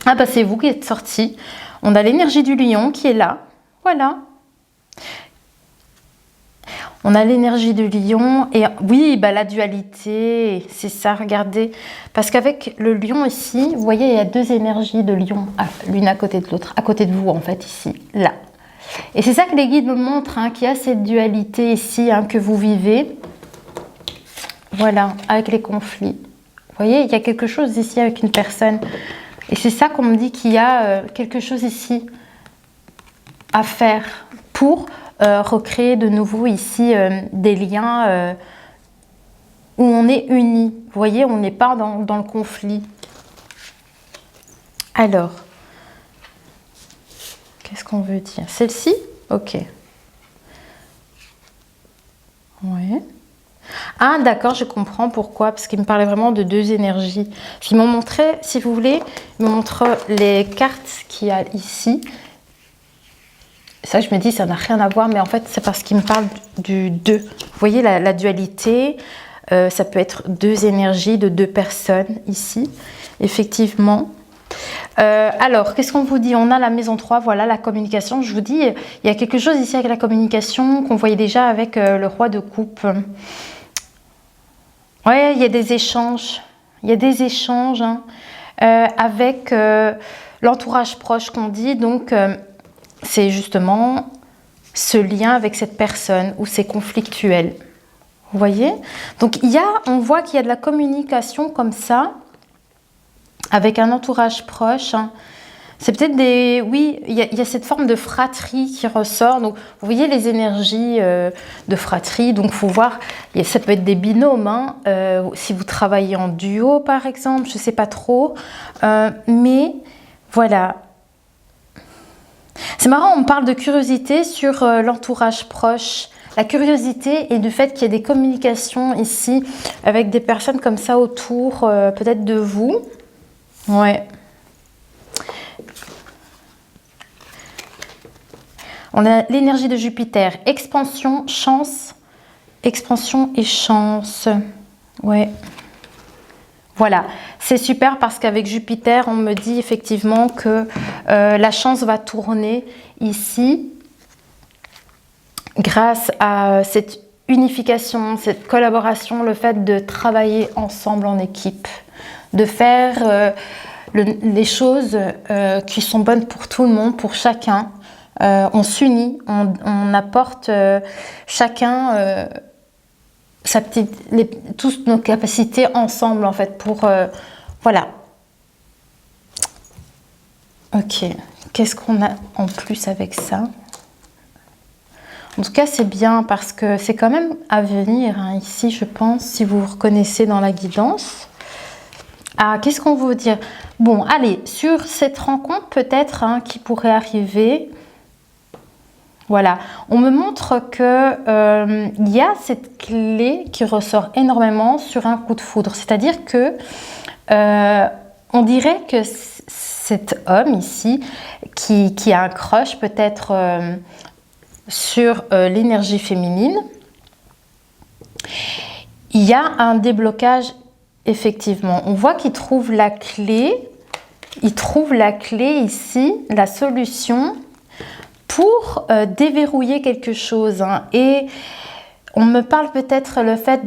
Ah bah c'est vous qui êtes sorti. On a l'énergie du lion qui est là. Voilà. On a l'énergie du lion et oui, bah la dualité, c'est ça, regardez. Parce qu'avec le lion ici, vous voyez, il y a deux énergies de lion, l'une à côté de l'autre, à côté de vous en fait, ici, là. Et c'est ça que les guides me montrent, hein, qu'il y a cette dualité ici, hein, que vous vivez. Voilà, avec les conflits. Vous voyez, il y a quelque chose ici avec une personne. Et c'est ça qu'on me dit qu'il y a quelque chose ici à faire pour... recréer de nouveau ici des liens où on est unis. Vous voyez, on n'est pas dans le conflit. Alors, qu'est-ce qu'on veut dire? Celle-ci? Ok. Ouais. Ah, d'accord, je comprends pourquoi. Parce qu'il me parlait vraiment de deux énergies. Ils m'ont montré, si vous voulez, ils me montrent les cartes qu'il y a ici. Ça, je me dis, ça n'a rien à voir, mais en fait, c'est parce qu'il me parle du deux. Vous voyez la dualité, ça peut être deux énergies de deux personnes ici, effectivement. Alors, qu'est-ce qu'on vous dit? On a la maison 3, voilà, la communication. Je vous dis, il y a quelque chose ici avec la communication qu'on voyait déjà avec le roi de coupe. Ouais, il y a des échanges. Il y a des échanges hein, avec l'entourage proche qu'on dit, donc... c'est justement ce lien avec cette personne où c'est conflictuel. Vous voyez? Donc on voit qu'il y a de la communication comme ça, avec un entourage proche. Hein. C'est peut-être des... Oui, il y a cette forme de fratrie qui ressort. Donc vous voyez les énergies de fratrie. Donc il faut voir, ça peut être des binômes. Hein. Si vous travaillez en duo par exemple, je ne sais pas trop. Mais voilà. C'est marrant, on parle de curiosité sur l'entourage proche. La curiosité et du fait qu'il y ait des communications ici avec des personnes comme ça autour, peut-être de vous. Ouais. On a l'énergie de Jupiter. Expansion, chance. Expansion et chance. Ouais. Voilà, c'est super parce qu'avec Jupiter, on me dit effectivement que la chance va tourner ici grâce à cette unification, cette collaboration, le fait de travailler ensemble en équipe, de faire les choses qui sont bonnes pour tout le monde, pour chacun. On s'unit, on apporte chacun toutes nos capacités ensemble en fait pour voilà. Ok, qu'est-ce qu'on a en plus avec ça? En tout cas, c'est bien parce que c'est quand même à venir hein, ici, je pense, si vous vous reconnaissez dans la guidance. Ah, qu'est-ce qu'on veut dire? Bon, allez, sur cette rencontre peut-être hein, qui pourrait arriver. Voilà, on me montre que y a cette clé qui ressort énormément sur un coup de foudre. C'est-à-dire que on dirait que cet homme ici, qui a un crush peut-être sur l'énergie féminine, il y a un déblocage effectivement. On voit qu'il trouve la clé, il trouve la clé ici, la solution pour déverrouiller quelque chose. Hein. Et on me parle peut-être le fait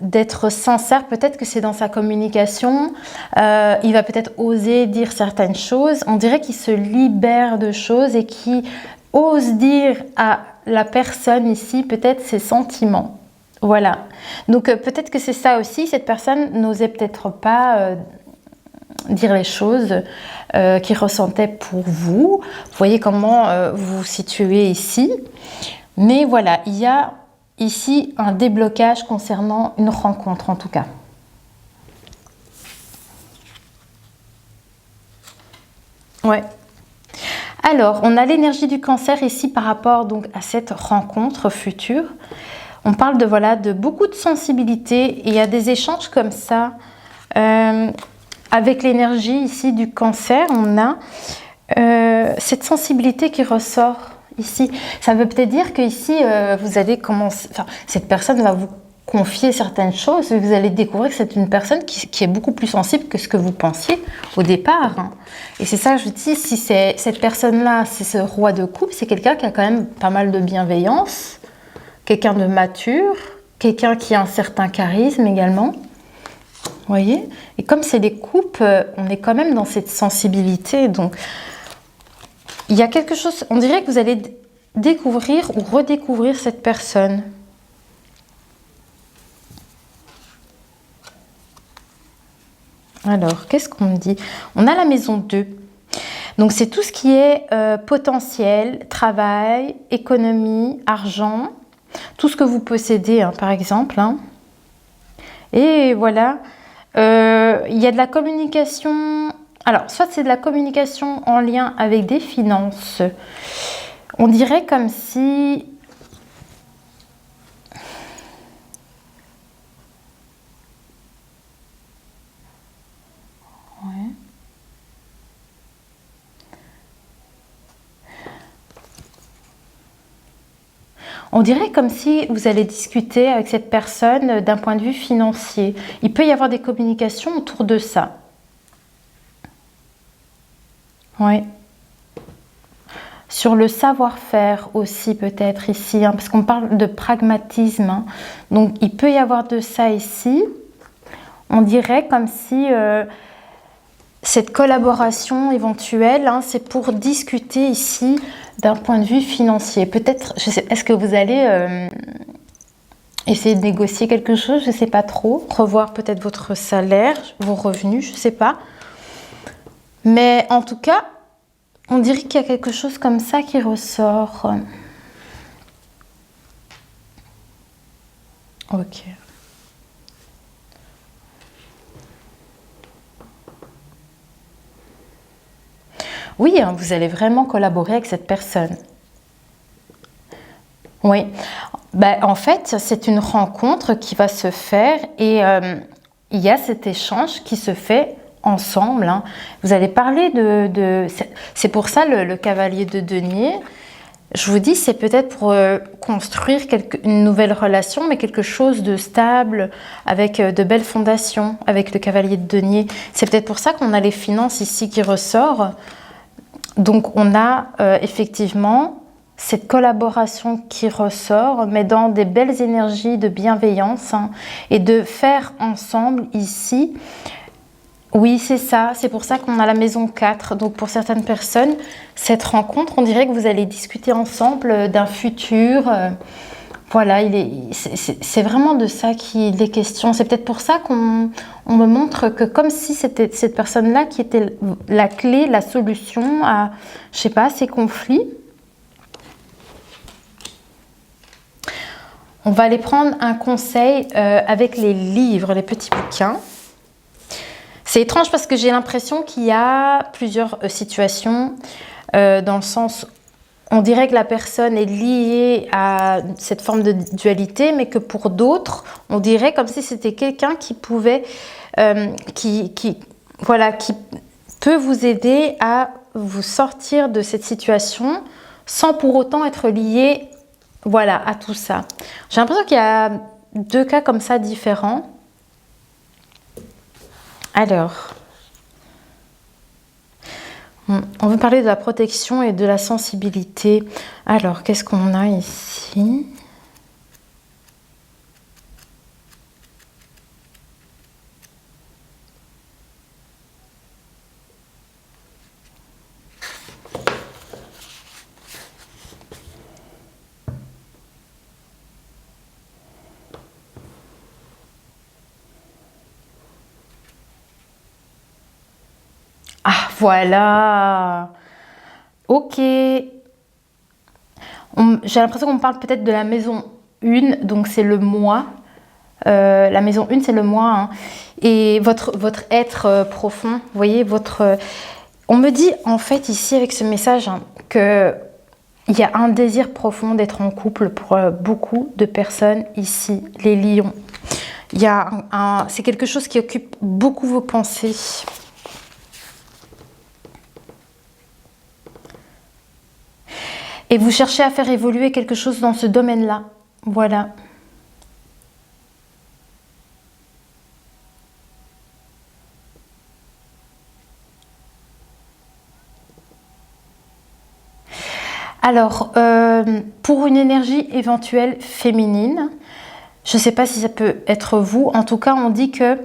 d'être sincère, peut-être que c'est dans sa communication, il va peut-être oser dire certaines choses. On dirait qu'il se libère de choses et qu'il ose dire à la personne ici peut-être ses sentiments. Voilà. Donc peut-être que c'est ça aussi, cette personne n'osait peut-être pas dire les choses qu'il ressentait pour vous. Vous voyez comment vous vous situez ici. Mais voilà, il y a ici un déblocage concernant une rencontre en tout cas. Ouais. Alors, on a l'énergie du Cancer ici par rapport donc à cette rencontre future. On parle de voilà de beaucoup de sensibilité et il y a des échanges comme ça. Avec l'énergie ici du Cancer, on a cette sensibilité qui ressort ici. Ça veut peut-être dire que ici vous allez commencer. Enfin, cette personne va vous confier certaines choses et vous allez découvrir que c'est une personne qui est beaucoup plus sensible que ce que vous pensiez au départ. Hein. Et c'est ça que je dis, si c'est cette personne-là, c'est ce roi de coupe, c'est quelqu'un qui a quand même pas mal de bienveillance, quelqu'un de mature, quelqu'un qui a un certain charisme également. Vous voyez? Et comme c'est des coupes, on est quand même dans cette sensibilité. Donc, il y a quelque chose, on dirait que vous allez découvrir ou redécouvrir cette personne. Alors, qu'est-ce qu'on me dit? On a la maison 2. Donc, c'est tout ce qui est potentiel, travail, économie, argent, tout ce que vous possédez, hein, par exemple. Hein. Et voilà, il y a de la communication. Alors, soit c'est de la communication en lien avec des finances. On dirait comme si... Ouais. On dirait comme si vous allez discuter avec cette personne d'un point de vue financier. Il peut y avoir des communications autour de ça. Oui. Sur le savoir-faire aussi peut-être ici, hein, parce qu'on parle de pragmatisme. Hein. Donc il peut y avoir de ça ici. On dirait comme si cette collaboration éventuelle, hein, c'est pour discuter ici d'un point de vue financier. Peut-être, je sais, est-ce que vous allez essayer de négocier quelque chose? Je ne sais pas trop. Revoir peut-être votre salaire, vos revenus, je ne sais pas. Mais en tout cas, on dirait qu'il y a quelque chose comme ça qui ressort. Ok. Oui, hein, vous allez vraiment collaborer avec cette personne. Oui. Ben, en fait, c'est une rencontre qui va se faire et il y a cet échange qui se fait ensemble. Hein. Vous allez parler de c'est pour ça le cavalier de denier. Je vous dis, c'est peut-être pour construire une nouvelle relation, mais quelque chose de stable, avec de belles fondations, avec le cavalier de denier. C'est peut-être pour ça qu'on a les finances ici qui ressort. Donc on a effectivement cette collaboration qui ressort, mais dans des belles énergies de bienveillance, hein, et de faire ensemble ici. Oui, c'est ça. C'est pour ça qu'on a la maison 4. Donc pour certaines personnes, cette rencontre, on dirait que vous allez discuter ensemble d'un futur. Voilà, c'est vraiment de ça qu'il est question. C'est peut-être pour ça qu'on me montre que comme si c'était cette personne-là qui était la clé, la solution à, je sais pas, ces conflits. On va aller prendre un conseil avec les livres, les petits bouquins. C'est étrange parce que j'ai l'impression qu'il y a plusieurs situations dans le sens, on dirait que la personne est liée à cette forme de dualité, mais que pour d'autres, on dirait comme si c'était quelqu'un qui pouvait, voilà, qui peut vous aider à vous sortir de cette situation sans pour autant être lié, voilà, à tout ça. J'ai l'impression qu'il y a deux cas comme ça différents. Alors, on veut parler de la protection et de la sensibilité. Alors, qu'est-ce qu'on a ici ? Ah, voilà. Ok. J'ai l'impression qu'on me parle peut-être de la maison 1, donc c'est le moi. La maison 1, c'est le moi. Hein. Et votre être profond, vous voyez, on me dit en fait ici avec ce message hein, qu'il y a un désir profond d'être en couple pour beaucoup de personnes ici, les lions. C'est quelque chose qui occupe beaucoup vos pensées. Et vous cherchez à faire évoluer quelque chose dans ce domaine-là. Voilà. Alors, pour une énergie éventuelle féminine, je ne sais pas si ça peut être vous. En tout cas, on dit que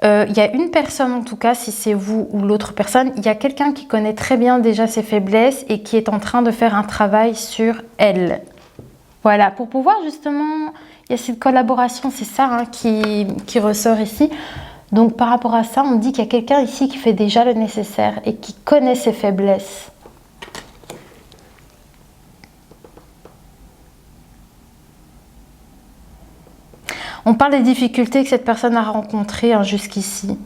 il y a une personne, en tout cas, si c'est vous ou l'autre personne, il y a quelqu'un qui connaît très bien déjà ses faiblesses et qui est en train de faire un travail sur elle. Voilà, pour pouvoir justement, il y a cette collaboration, c'est ça hein, qui ressort ici. Donc par rapport à ça, on dit qu'il y a quelqu'un ici qui fait déjà le nécessaire et qui connaît ses faiblesses. On parle des difficultés que cette personne a rencontrées hein, jusqu'ici.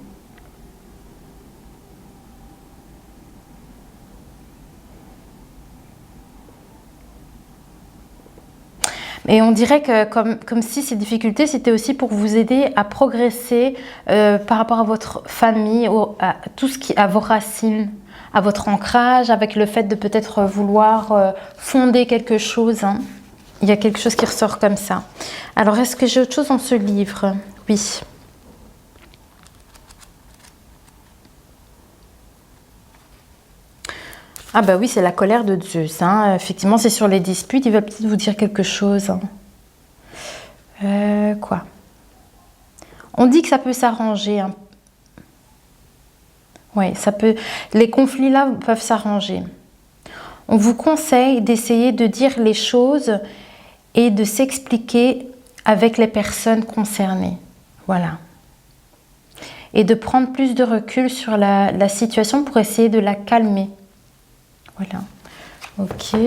Et on dirait que comme si ces difficultés, c'était aussi pour vous aider à progresser par rapport à votre famille, à tout ce qui à vos racines, à votre ancrage, avec le fait de peut-être vouloir fonder quelque chose. Hein. Il y a quelque chose qui ressort comme ça. Alors, est-ce que j'ai autre chose dans ce livre? Oui. Ah bah oui, c'est la colère de Zeus. Hein. Effectivement, c'est sur les disputes. Il va peut-être vous dire quelque chose. Quoi? On dit que ça peut s'arranger. Hein. Oui, ça peut. Les conflits là peuvent s'arranger. On vous conseille d'essayer de dire les choses et de s'expliquer avec les personnes concernées. Voilà. Et de prendre plus de recul sur la situation pour essayer de la calmer. Voilà. Ok.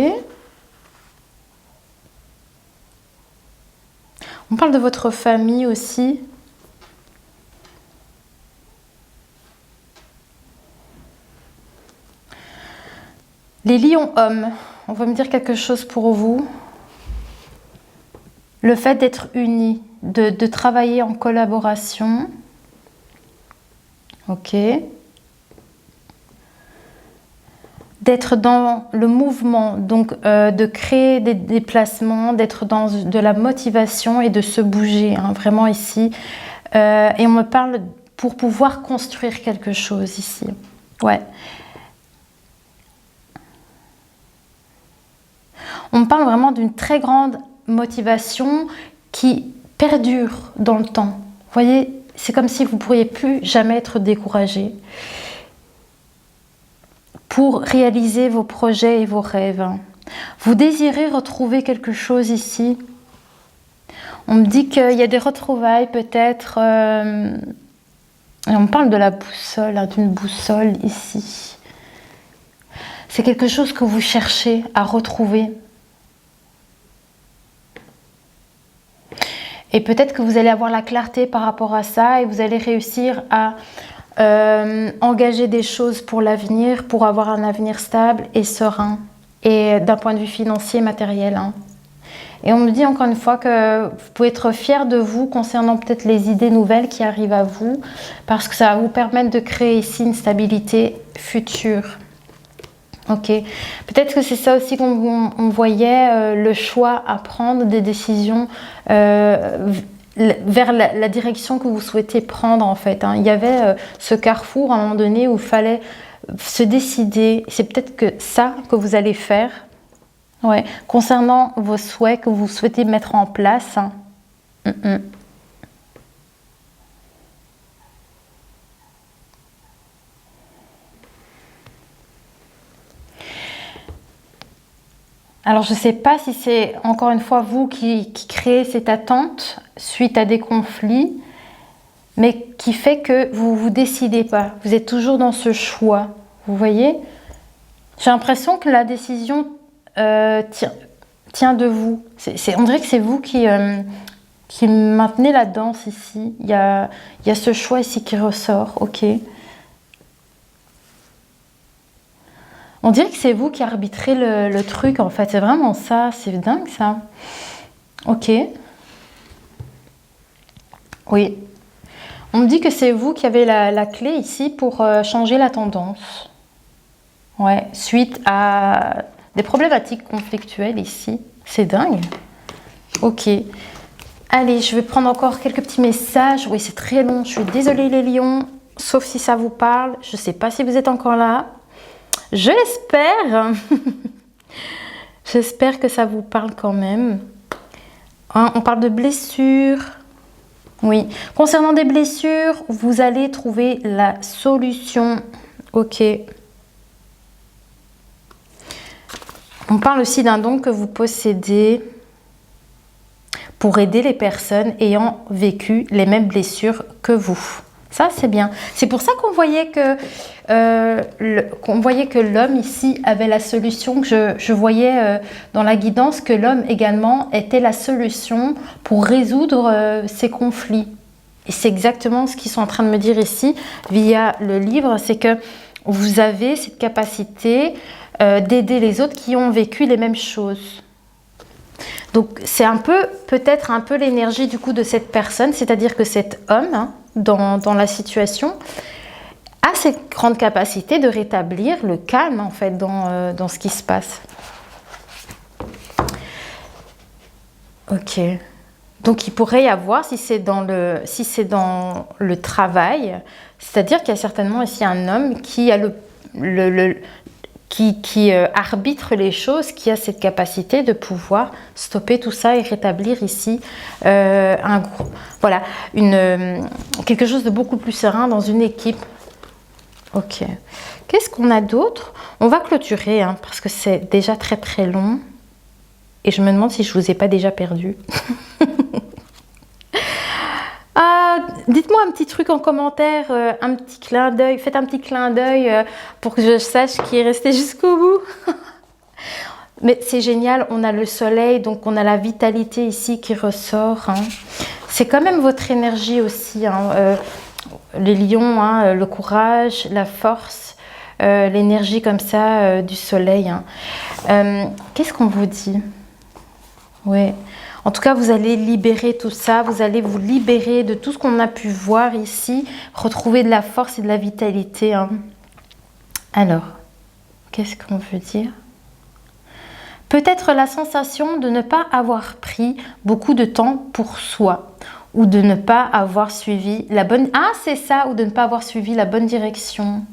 On parle de votre famille aussi. Les lions hommes, on va me dire quelque chose pour vous. Le fait d'être unis, de travailler en collaboration. Ok. d'être dans le mouvement, donc de créer des déplacements, d'être dans de la motivation et de se bouger, hein, vraiment ici. Et on me parle pour pouvoir construire quelque chose ici. Ouais. On me parle vraiment d'une très grande motivation qui perdure dans le temps. Vous voyez, c'est comme si vous ne pourriez plus jamais être découragé pour réaliser vos projets et vos rêves. Vous désirez retrouver quelque chose ici. On me dit qu'il y a des retrouvailles peut-être. On me parle de la boussole, hein, d'une boussole ici. C'est quelque chose que vous cherchez à retrouver. Et peut-être que vous allez avoir la clarté par rapport à ça et vous allez réussir à engager des choses pour l'avenir, pour avoir un avenir stable et serein, et d'un point de vue financier, matériel. Hein. Et on me dit encore une fois que vous pouvez être fiers de vous concernant peut-être les idées nouvelles qui arrivent à vous, parce que ça va vous permettre de créer ici une stabilité future. Ok, peut-être que c'est ça aussi qu'on voyait, le choix à prendre des décisions vers la direction que vous souhaitez prendre en fait. Hein. Il y avait ce carrefour à un moment donné où il fallait se décider. C'est peut-être que ça que vous allez faire, ouais, concernant vos souhaits que vous souhaitez mettre en place. Hein. Alors, je ne sais pas si c'est encore une fois vous qui créez cette attente suite à des conflits, mais qui fait que vous ne vous décidez pas. Vous êtes toujours dans ce choix. Vous voyez? J'ai l'impression que la décision tient de vous. On dirait que c'est vous qui maintenez la danse ici. Il y a ce choix ici qui ressort. Ok. On dirait que c'est vous qui arbitrez le truc, en fait. C'est vraiment ça. C'est dingue, ça. Ok. Oui. On me dit que c'est vous qui avez la clé ici pour changer la tendance. Ouais. Suite à des problématiques conflictuelles ici. C'est dingue. Ok. Allez, je vais prendre encore quelques petits messages. Oui, c'est très long. Je suis désolée, les lions. Sauf si ça vous parle. Je ne sais pas si vous êtes encore là. Je l'espère. J'espère que ça vous parle quand même. Hein, on parle de blessures. Oui. Concernant des blessures, vous allez trouver la solution. Ok. On parle aussi d'un don que vous possédez pour aider les personnes ayant vécu les mêmes blessures que vous. Ça, c'est bien. C'est pour ça qu'on voyait que l'homme ici avait la solution, que je voyais dans la guidance que l'homme également était la solution pour résoudre ces conflits. Et c'est exactement ce qu'ils sont en train de me dire ici via le livre, c'est que vous avez cette capacité d'aider les autres qui ont vécu les mêmes choses. Donc c'est peut-être un peu l'énergie du coup de cette personne, c'est-à-dire que cet homme, hein, dans la situation, a cette grande capacité de rétablir le calme en fait dans ce qui se passe. Ok. Donc il pourrait y avoir, si c'est dans le travail, c'est-à-dire qu'il y a certainement ici un homme qui a qui arbitre les choses, qui a cette capacité de pouvoir stopper tout ça et rétablir ici quelque chose de beaucoup plus serein dans une équipe. Ok. Qu'est-ce qu'on a d'autre? On va clôturer hein, parce que c'est déjà très très long. Et je me demande si je vous ai pas déjà perdu. Dites-moi un petit truc en commentaire, un petit clin d'œil. Faites un petit clin d'œil pour que je sache qui est resté jusqu'au bout. Mais c'est génial, on a le soleil, donc on a la vitalité ici qui ressort. Hein. C'est quand même votre énergie aussi, hein, les lions, hein, le courage, la force, l'énergie comme ça du soleil. Hein. Qu'est-ce qu'on vous dit? Ouais. En tout cas, vous allez libérer tout ça, vous allez vous libérer de tout ce qu'on a pu voir ici, retrouver de la force et de la vitalité. Hein. Alors, Qu'est-ce qu'on veut dire? Peut-être la sensation de ne pas avoir pris beaucoup de temps pour soi ou de ne pas avoir suivi la bonne... Ah, c'est ça, ou de ne pas avoir suivi la bonne direction.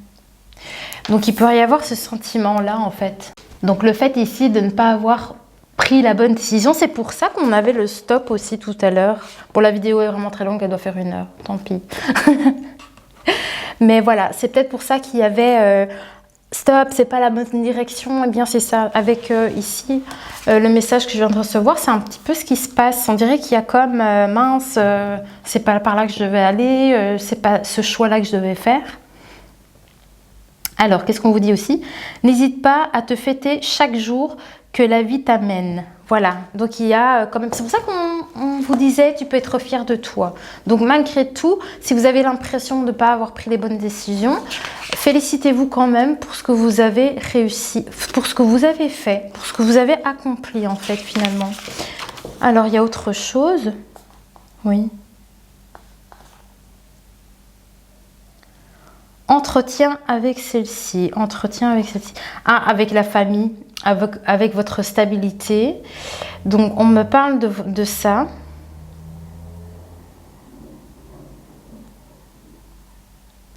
Donc, il peut y avoir ce sentiment-là, en fait. Donc, le fait ici de ne pas avoir pris la bonne décision, c'est pour ça qu'on avait le stop aussi tout à l'heure. Bon, la vidéo est vraiment très longue, elle doit faire 1 heure, tant pis. Mais voilà, c'est peut-être pour ça qu'il y avait... Stop, c'est pas la bonne direction. Eh bien, c'est ça. Avec ici, le message que je viens de recevoir, c'est un petit peu ce qui se passe. On dirait qu'il y a comme mince, c'est pas par là que je devais aller, c'est pas ce choix-là que je devais faire. Alors, qu'est-ce qu'on vous dit aussi? N'hésite pas à te fêter chaque jour que la vie t'amène. Voilà, donc il y a quand même... C'est pour ça qu'on vous disait, tu peux être fier de toi. Donc malgré tout, si vous avez l'impression de ne pas avoir pris les bonnes décisions, félicitez-vous quand même pour ce que vous avez réussi, pour ce que vous avez fait, pour ce que vous avez accompli en fait finalement. Alors il y a autre chose. Oui. Entretien avec celle-ci. Entretien avec celle-ci. Ah, avec la famille, avec votre stabilité. Donc, on me parle de ça.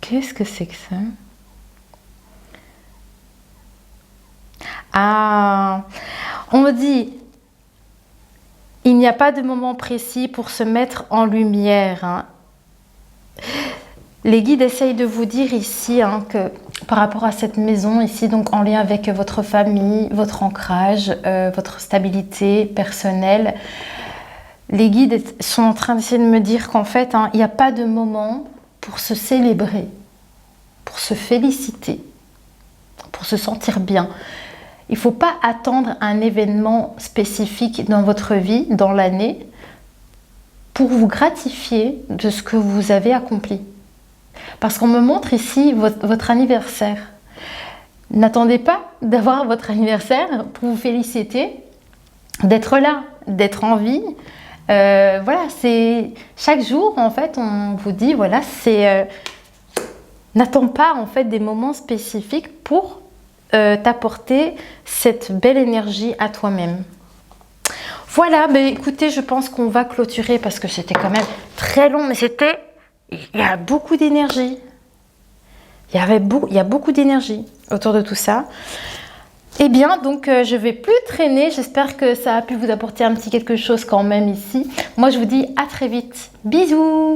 Qu'est-ce que c'est que ça? Ah, on me dit, il n'y a pas de moment précis pour se mettre en lumière, hein. Les guides essayent de vous dire ici que par rapport à cette maison ici, donc en lien avec votre famille, votre ancrage, votre stabilité personnelle, les guides sont en train d'essayer de me dire qu'en fait, il n'y a pas de moment pour se célébrer, pour se féliciter, pour se sentir bien. Il ne faut pas attendre un événement spécifique dans votre vie, dans l'année, pour vous gratifier de ce que vous avez accompli. Parce qu'on me montre ici votre anniversaire. N'attendez pas d'avoir votre anniversaire pour vous féliciter, d'être là, d'être en vie. Voilà, c'est chaque jour en fait, on vous dit voilà, c'est n'attends pas en fait des moments spécifiques pour t'apporter cette belle énergie à toi-même. Voilà, mais écoutez, je pense qu'on va clôturer parce que c'était quand même très long, mais il y a beaucoup d'énergie. Il y a beaucoup d'énergie autour de tout ça. Eh bien, donc, je vais plus traîner. J'espère que ça a pu vous apporter un petit quelque chose quand même ici. Moi, je vous dis à très vite. Bisous!